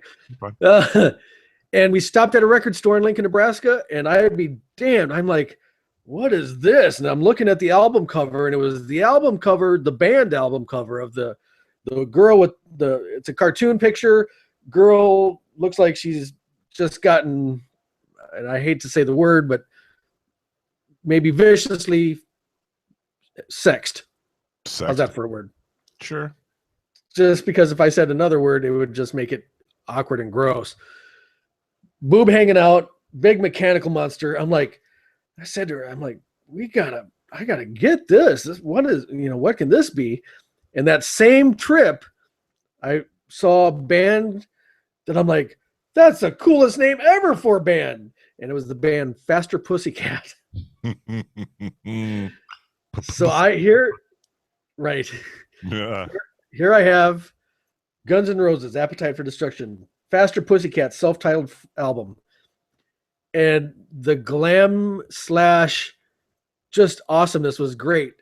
And we stopped at a record store in Lincoln, Nebraska, and I'd be damned. I'm like, what is this? And I'm looking at the album cover, and it was the album cover, the band album cover of the girl with it's a cartoon picture. Girl looks like she's just gotten, and I hate to say the word, but maybe viciously sexed. How's that for a word? Sure. Just because if I said another word, it would just make it awkward and gross. Boob hanging out, big mechanical monster. I said to her, I'm like, I gotta get this. What can this be? And that same trip, I saw a band that I'm like, that's the coolest name ever for a band. And it was the band Faster Pussycat. So right. Yeah. Here I have Guns N' Roses, Appetite for Destruction, Faster Pussycat, self-titled album. And the glam / just awesomeness was great.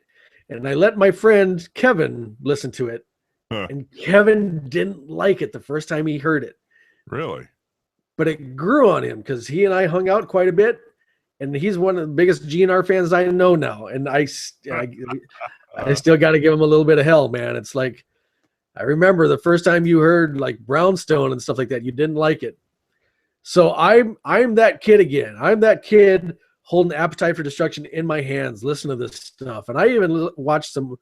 And I let my friend Kevin listen to it. Huh. And Kevin didn't like it the first time he heard it. Really? But it grew on him because he and I hung out quite a bit. And he's one of the biggest GNR fans I know now. And I still got to give him a little bit of hell, man. It's like, I remember the first time you heard like Brownstone and stuff like that, you didn't like it. So I'm that kid again. I'm that kid holding Appetite for Destruction in my hands, listen to this stuff. And I even watched some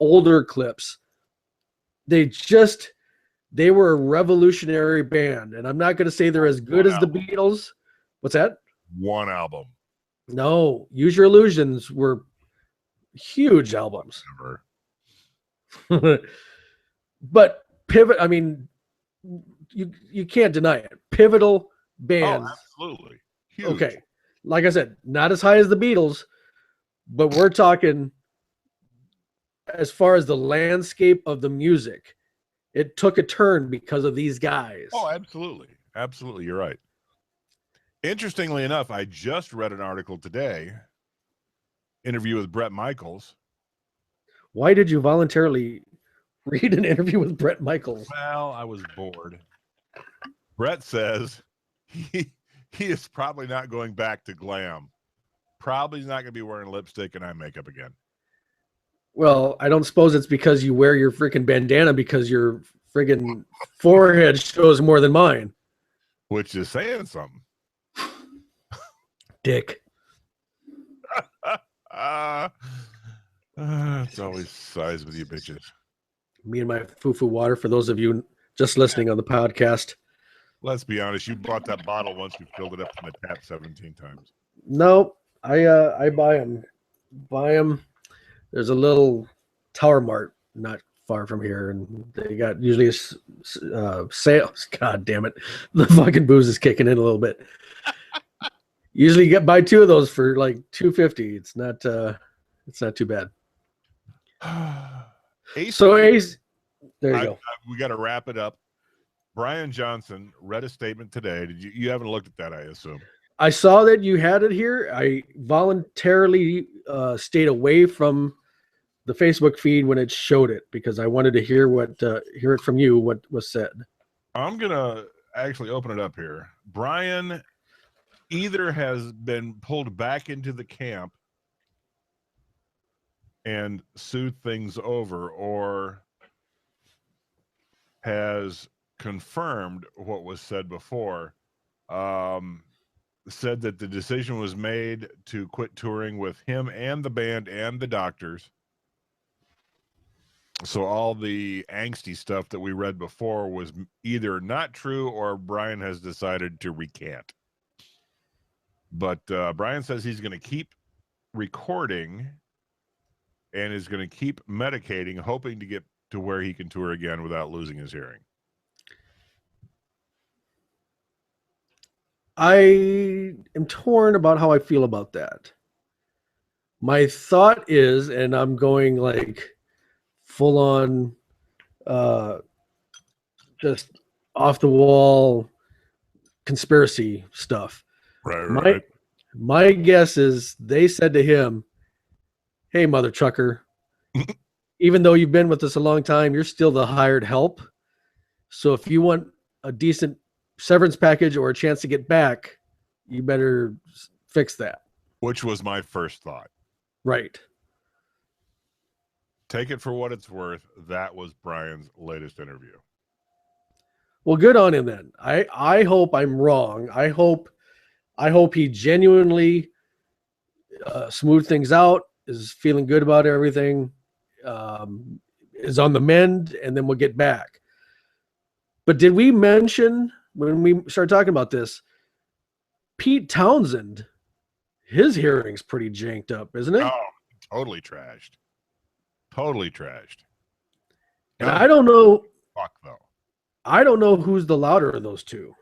older clips. They were a revolutionary band. And I'm not going to say they're as good as the Beatles. What's that? One album. No, Use Your Illusions were huge albums. But pivot, I mean, you can't deny it. Pivotal bands. Oh, absolutely. Huge. Okay. Like I said, not as high as the Beatles, but we're talking as far as the landscape of the music. It took a turn because of these guys. Oh, absolutely. Absolutely. You're right. Interestingly enough, I just read an article today, interview with Bret Michaels. Why did you voluntarily read an interview with Bret Michaels? Well, I was bored. Bret says he is probably not going back to glam. Probably not going to be wearing lipstick and eye makeup again. Well, I don't suppose it's because you wear your freaking bandana because your friggin' forehead shows more than mine. Which is saying something. Dick. It's always size with you bitches. Me and my foo-foo water, for those of you just listening on the podcast. Let's be honest. You bought that bottle once. You filled it up from the tap 17 times. No, I buy them. There's a little Tower Mart not far from here, and they got usually sales. God damn it, the fucking booze is kicking in a little bit. Usually you buy 2 of those for like $2.50. It's not too bad. So Ace, there you go. We got to wrap it up. Brian Johnson read a statement today. Did you haven't looked at that, I assume? I saw that you had it here. I voluntarily stayed away from the Facebook feed when it showed it because I wanted to hear it from you, what was said. I'm gonna actually open it up here. Brian either has been pulled back into the camp and soothed things over, or has confirmed what was said before. Said that the decision was made to quit touring with him and the band and the doctors. So all the angsty stuff that we read before was either not true or Brian has decided to recant. But Brian says he's going to keep recording and is going to keep medicating, hoping to get to where he can tour again without losing his hearing. I am torn about how I feel about that. My thought is, and I'm going like full on just off the wall conspiracy stuff. Right. My guess is they said to him, "Hey, mother trucker, even though you've been with us a long time, you're still the hired help. So if you want a decent severance package or a chance to get back, you better fix that." Which was my first thought. Right. Take it for what it's worth. That was Brian's latest interview. Well, good on him then. I hope I'm wrong. I hope he genuinely smoothed things out, is feeling good about everything, is on the mend, and then we'll get back. But did we mention when we started talking about this, Pete Townsend, his hearing's pretty janked up, isn't it? Oh, totally trashed. Totally trashed. And I don't know. Fuck though. I don't know who's the louder of those two.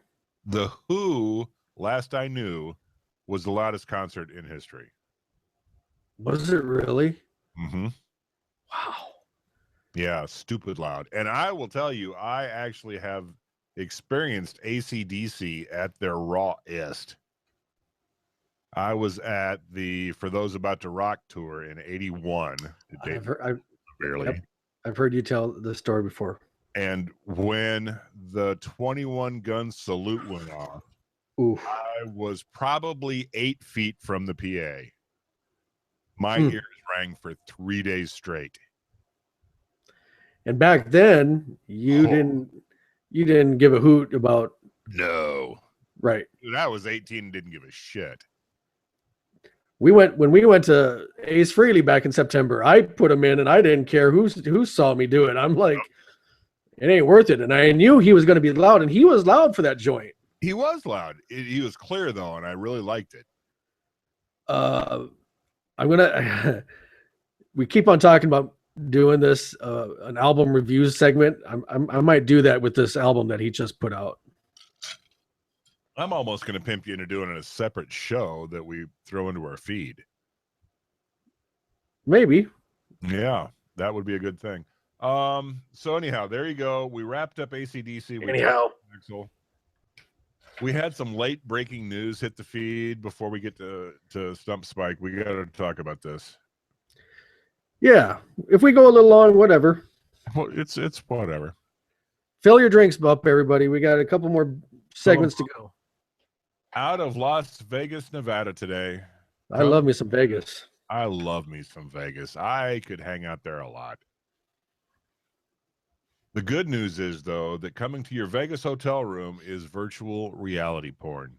The Who, last I knew, was the loudest concert in history. Was it really? Mm-hmm. Wow. Yeah, stupid loud. And I will tell you, I actually have experienced ACDC at their rawest. I was at the For Those About to Rock tour in '81. I've heard you tell the story before. And when the 21 gun salute went off, Oof. I was probably 8 feet from the PA. My ears rang for 3 days straight. And back then, you didn't give a hoot about. No. Right. Dude, I was 18 and didn't give a shit. When we went to Ace Frehley back in September, I put him in and I didn't care who saw me do it. I'm like, it ain't worth it. And I knew he was going to be loud, and he was loud for that joint. He was loud. He was clear though, and I really liked it. We keep on talking about doing this an album reviews segment. I might do that with this album that he just put out. I'm almost going to pimp you into doing a separate show that we throw into our feed. Maybe. Yeah, that would be a good thing. So anyhow, there you go. We wrapped up ACDC. We had some late breaking news hit the feed before we get to Stump Spike. We got to talk about this. Yeah, if we go a little long, whatever. Well, it's whatever. Fill your drinks up, everybody. We got a couple more segments to go. Out of Las Vegas, Nevada today. I love me some Vegas. I love me some Vegas. I could hang out there a lot. The good news is, though, that coming to your Vegas hotel room is virtual reality porn.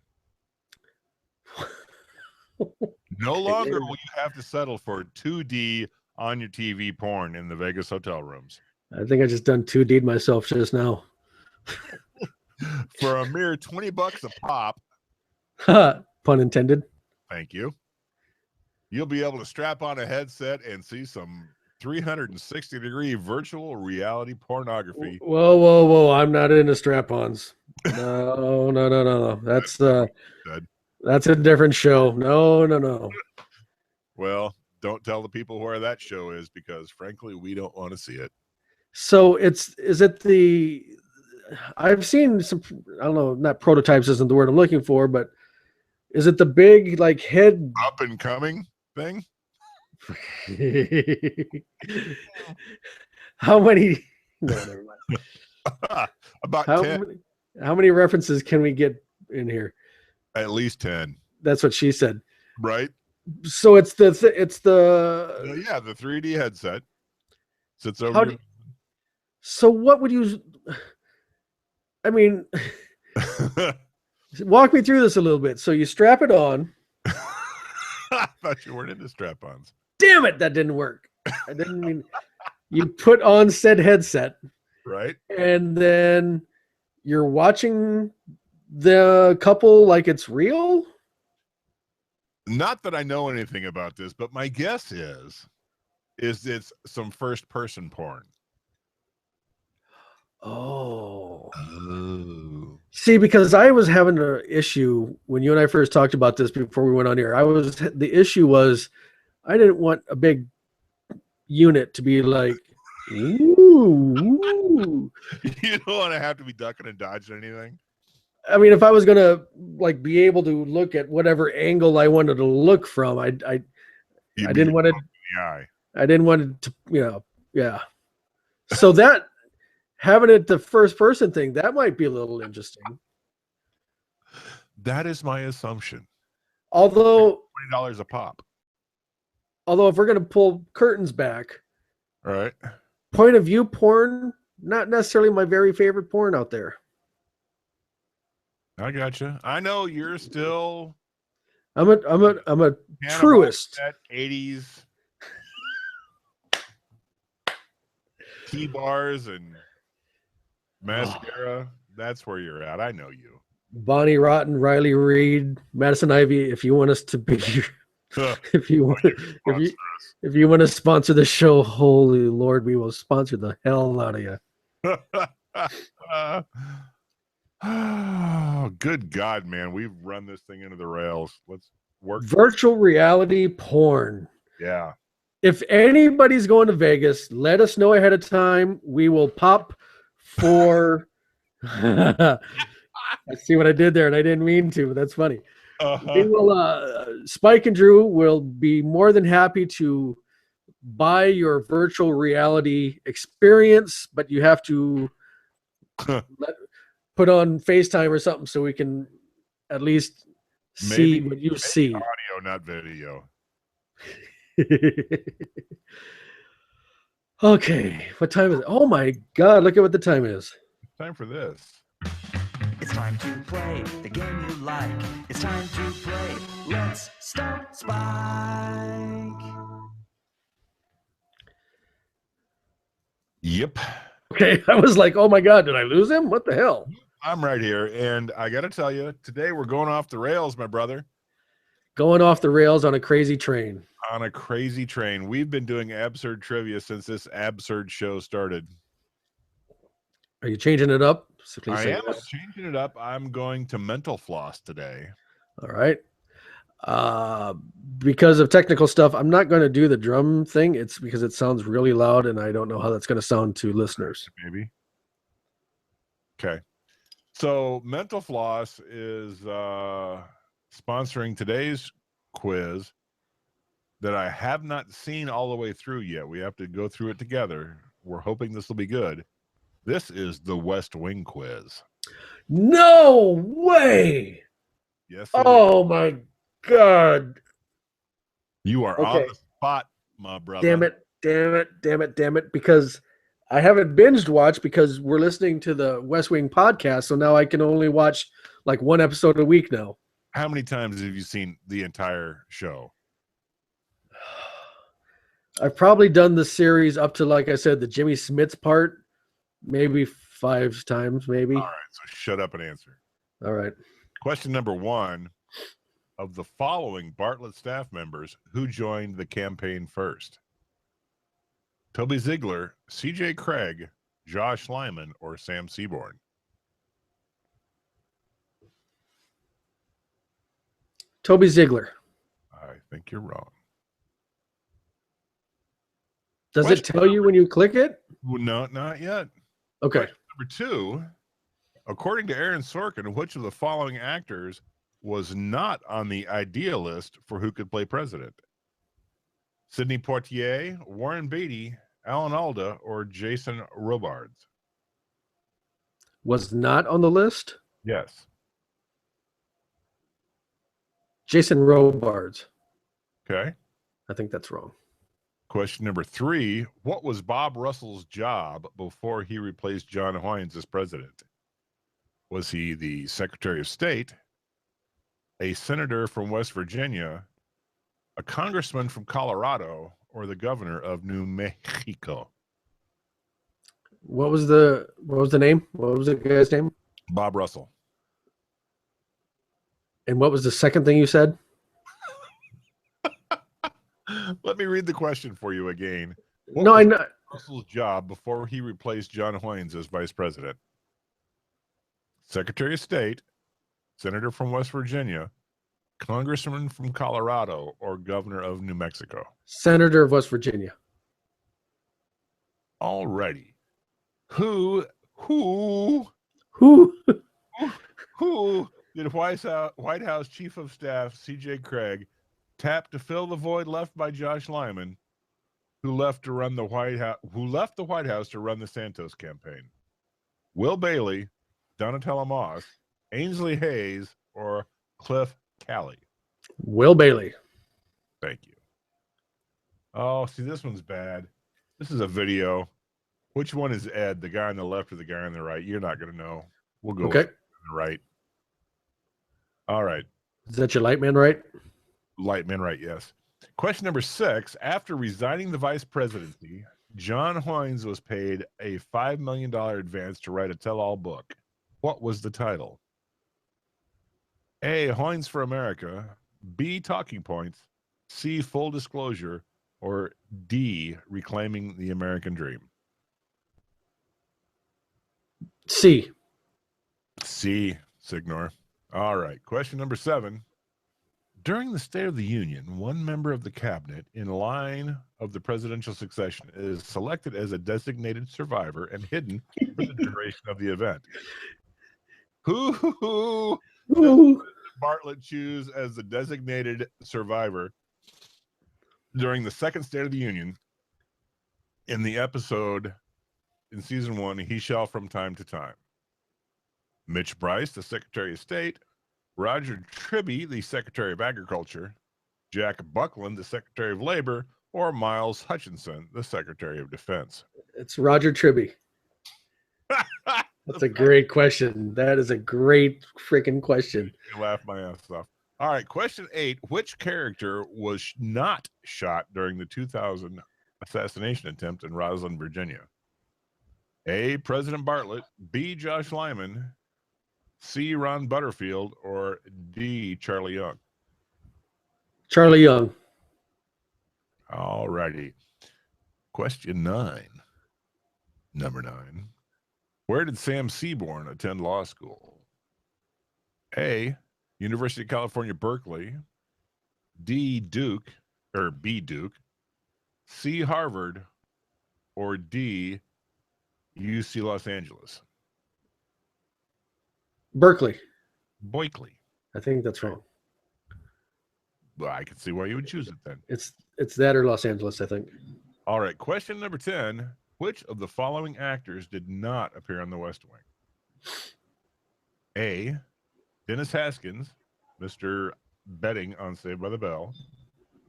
No longer will you have to settle for 2D on your TV porn in the Vegas hotel rooms. I think I just done 2D'd myself just now. For a mere $20 a pop, Pun intended. thank you, you'll be able to strap on a headset and see some 360-degree virtual reality pornography. Whoa. I'm not into strap-ons. No. That's a different show. No. Well, don't tell the people where that show is because, frankly, we don't want to see it. So I've seen some, I don't know, not prototypes isn't the word I'm looking for, but is it the big like head Up and coming thing? How many? No, never mind. About How 10. how many references can we get in here? At least 10. That's what she said. Right? So it's the Yeah, the 3D headset sits over. So what would you? I mean, walk me through this a little bit. So you strap it on. I thought you weren't into strap-ons. Damn it, that didn't work. I didn't mean. You put on said headset, Right? and then you're watching the couple like it's real. Not that I know anything about this, but my guess is it's some first-person porn. Oh. Oh. See, because I was having an issue when you and I first talked about this before we went on here. The issue was I didn't want a big unit to be like, ooh. You don't want to have to be ducking and dodging anything. I mean, if I was gonna like be able to look at whatever angle I wanted to look from, I didn't want it. I didn't want it to, yeah. So that having it the first person thing, that might be a little interesting. That is my assumption. Although $20 a pop. Although if we're gonna pull curtains back, All right. point of view porn, not necessarily my very favorite porn out there. I gotcha. I know you're still I'm a truist. That 80s T-bars and mascara. That's where you're at. I know you. Bonnie Rotten, Riley Reid, Madison Ivy. If you want us to be, if you want to sponsor the show, holy Lord, we will sponsor the hell out of you. Oh, good God, man. We've run this thing into the rails. Let's work. Virtual reality porn. Yeah. If anybody's going to Vegas, let us know ahead of time. We will pop for. I see what I did there, and I didn't mean to, but that's funny. We will, Spike and Drew will be more than happy to buy your virtual reality experience, but you have to put on FaceTime or something so we can at least see what you see. Audio, not video. Okay, what time is it? Oh my God, look at what the time is. Time for this. It's time to play the game you like. It's time to play Let's Stump Spike. Yep. Okay, I was like, oh my God, did I lose him? What the hell? I'm right here, and I got to tell you, today we're going off the rails, my brother. Going off the rails on a crazy train. On a crazy train. We've been doing absurd trivia since this absurd show started. Are you changing it up? So I am changing it up. I'm going to mental floss today. All right. Because of technical stuff, I'm not going to do the drum thing. It's because it sounds really loud, and I don't know how that's going to sound to listeners. Maybe. Okay. So mental floss is sponsoring today's quiz that I have not seen all the way through yet. We have to go through it together. We're hoping this will be good. This is the West Wing quiz. No way. Yes. Oh my God. You are on the spot, my brother. Damn it. Because I haven't binged watched because we're listening to the West Wing podcast. So now I can only watch like one episode a week now. How many times have you seen the entire show? I've probably done the series up to, like I said, the Jimmy Smits part, maybe 5 times, maybe. All right, so shut up and answer. All right. Question number 1. Of the following Bartlett staff members, who joined the campaign first? Toby Ziegler, C.J. Craig, Josh Lyman, or Sam Seaborn? Toby Ziegler. I think you're wrong. Does Question it tell you when you click it? Well, no, not yet. Okay. Question number 2. According to Aaron Sorkin, which of the following actors was not on the idea list for who could play president? Sidney Poitier, Warren Beatty, Alan Alda, or Jason Robards? Was not on the list? Yes. Jason Robards. Okay. I think that's wrong. Question number 3. What was Bob Russell's job before he replaced John Hines as president? Was he the Secretary of State, a senator from West Virginia, a congressman from Colorado, or the governor of New Mexico? What was the name? What was the guy's name? Bob Russell. And what was the second thing you said? Let me read the question for you again. What No, was I know. Russell's job before he replaced John Hines as vice president? Secretary of State, senator from West Virginia, congressman from Colorado, or governor of New Mexico? Senator of West Virginia. All righty. Who did White House Chief of Staff C.J. Craig tap to fill the void left by Josh Lyman, who left the White House to run the Santos campaign? Will Bailey, Donatella Moss, Ainsley Hayes, or Cliff Calley? Will Bailey. Thank you. Oh, see, this one's bad. This is a video. Which one is Ed, the guy on the left or the guy on the right? You're not going to know. We'll go Okay. with the right. All right. Is that your light man, right? Lightman, right, yes. Question number 6. After resigning the vice presidency, John Hines was paid a $5 million advance to write a tell-all book. What was the title? A, Hines for America, B, Talking Points, C, Full Disclosure, or D, Reclaiming the American Dream? C. C, Signor. All right. Question number 7. During the State of the Union, one member of the cabinet in line of the presidential succession is selected as a designated survivor and hidden for the duration of the event. Who does Bartlett choose as the designated survivor during the second State of the Union in the episode in season 1, He Shall From Time to Time? Mitch Bryce, the Secretary of State, Roger Tribby, the Secretary of Agriculture, Jack Buckland, the Secretary of Labor, or Miles Hutchinson, the Secretary of Defense? It's Roger Tribby. That's a great question. That is a great freaking question. You laugh my ass off. All right, question 8. Which character was not shot during the 2000 assassination attempt in Roslyn, Virginia? A, President Bartlett, B, Josh Lyman, C, Ron Butterfield, or D, Charlie Young? Charlie Young. All righty. Question 9. Number 9. Where did Sam Seaborn attend law school? A, University of California, Berkeley, D, Duke, or B, Duke, C, Harvard, or D, UC Los Angeles? Berkeley. Boikley. I think that's wrong. Well, I can see why you would choose it then. It's that or Los Angeles, I think. All right. Question number 10. Which of the following actors did not appear on The West Wing? A, Dennis Haskins, Mr. Betting on Saved by the Bell.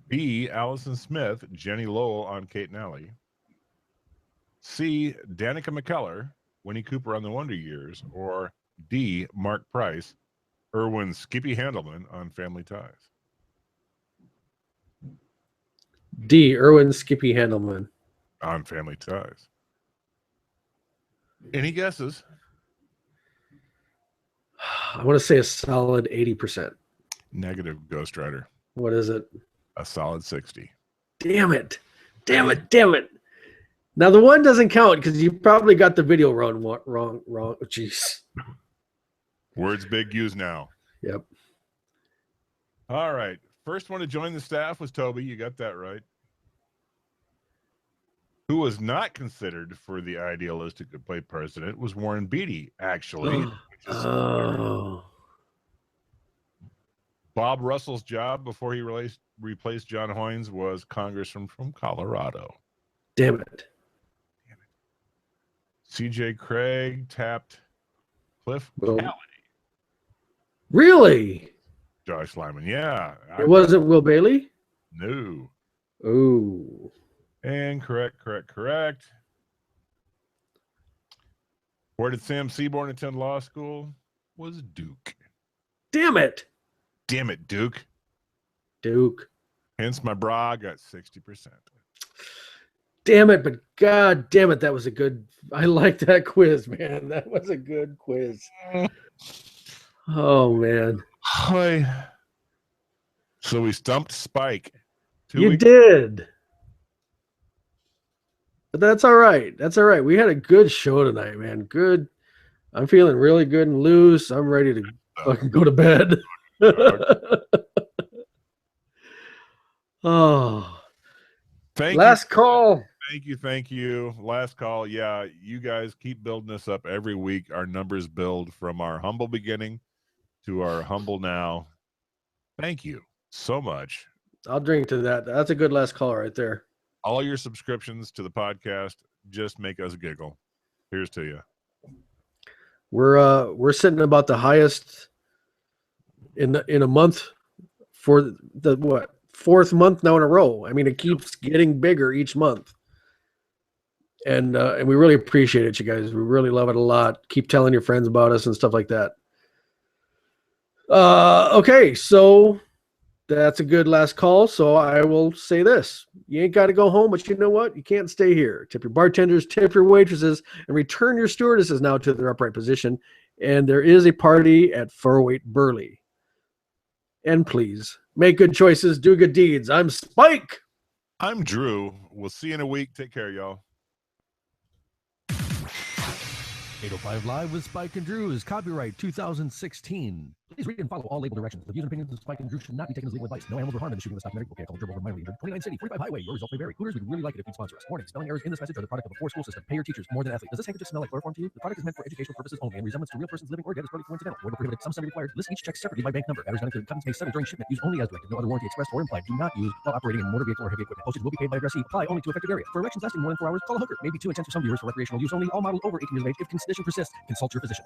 B, Allison Smith, Jenny Lowell on Kate and Alley. C, Danica McKellar, Winnie Cooper on The Wonder Years. Or D, Mark Price, Erwin Skippy Handelman on Family Ties? D. Erwin Skippy Handelman. On Family Ties. Any guesses? I want to say a solid 80%. Negative, Ghost Rider. What is it? A solid 60. Damn it. Damn it. Damn it. Now, the one doesn't count because you probably got the video wrong. Oh, jeez. Words big used now. Yep. All right. First one to join the staff was Toby. You got that right. Who was not considered for the idealistic to play president was Warren Beatty, actually. Oh. Bob Russell's job before he replaced John Hoynes was congressman from Colorado. Damn it. C.J. Craig tapped Cliff Well, Callady. Really? Josh Lyman, yeah. It wasn't Will Bailey? No. Ooh. And correct. Where did Sam Seaborn attend law school? Was Duke. Damn it. Damn it, Duke. Duke. Hence my bra got 60%. Damn it, but god damn it, that was a good. I like that quiz, man. That was a good quiz. Oh man. Hi. So we stumped Spike. You did. But that's all right. That's all right. We had a good show tonight, man. Good. I'm feeling really good and loose. I'm ready to fucking go to bed. Oh. Last call. Thank you. Last call. Yeah, you guys keep building this up every week. Our numbers build from our humble beginning to our humble now. Thank you so much. I'll drink to that. That's a good last call right there. All your subscriptions to the podcast just make us giggle. Here's to you. We're sitting about the highest in a month for the what? Fourth month now in a row. I mean, it keeps getting bigger each month. And we really appreciate it, you guys. We really love it a lot. Keep telling your friends about us and stuff like that. Okay, so that's a good last call. So I will say this. You ain't got to go home, but you know what? You can't stay here. Tip your bartenders, tip your waitresses, and return your stewardesses now to their upright position. And there is a party at 408 Burley. And please, make good choices, do good deeds. I'm Spike. I'm Drew. We'll see you in a week. Take care, y'all. 805 Live with Spike and Drew is copyright 2016. Please read and follow all label directions. The views and opinions of Spike and Drew should not be taken as legal advice. No animals were harmed in the shooting of the stock medical vehicle driven over mildly injured. 29 City, 45 Highway. Your results may vary. Hooters would really like it if you'd sponsor us. Warning, spelling errors in this message are the product of a poor school system. Pay your teachers more than athletes. Does this handkerchief smell like chloroform to you? The product is meant for educational purposes only, and resemblance to real persons living or dead is totally coincidental. Where prohibited, some semi-required. List each check separately by bank number. Address not included. Contents may settle during shipment. Use only as directed. No other warranty expressed or implied. Do not use while operating in motor vehicle or heavy equipment. Postage will be paid by addressee. Apply only to affected area. For erections lasting more than 4 hours, call a hooker. May be too intense for some viewers. For recreational use only. All models over 18 years of age. If condition persists, consult your physician.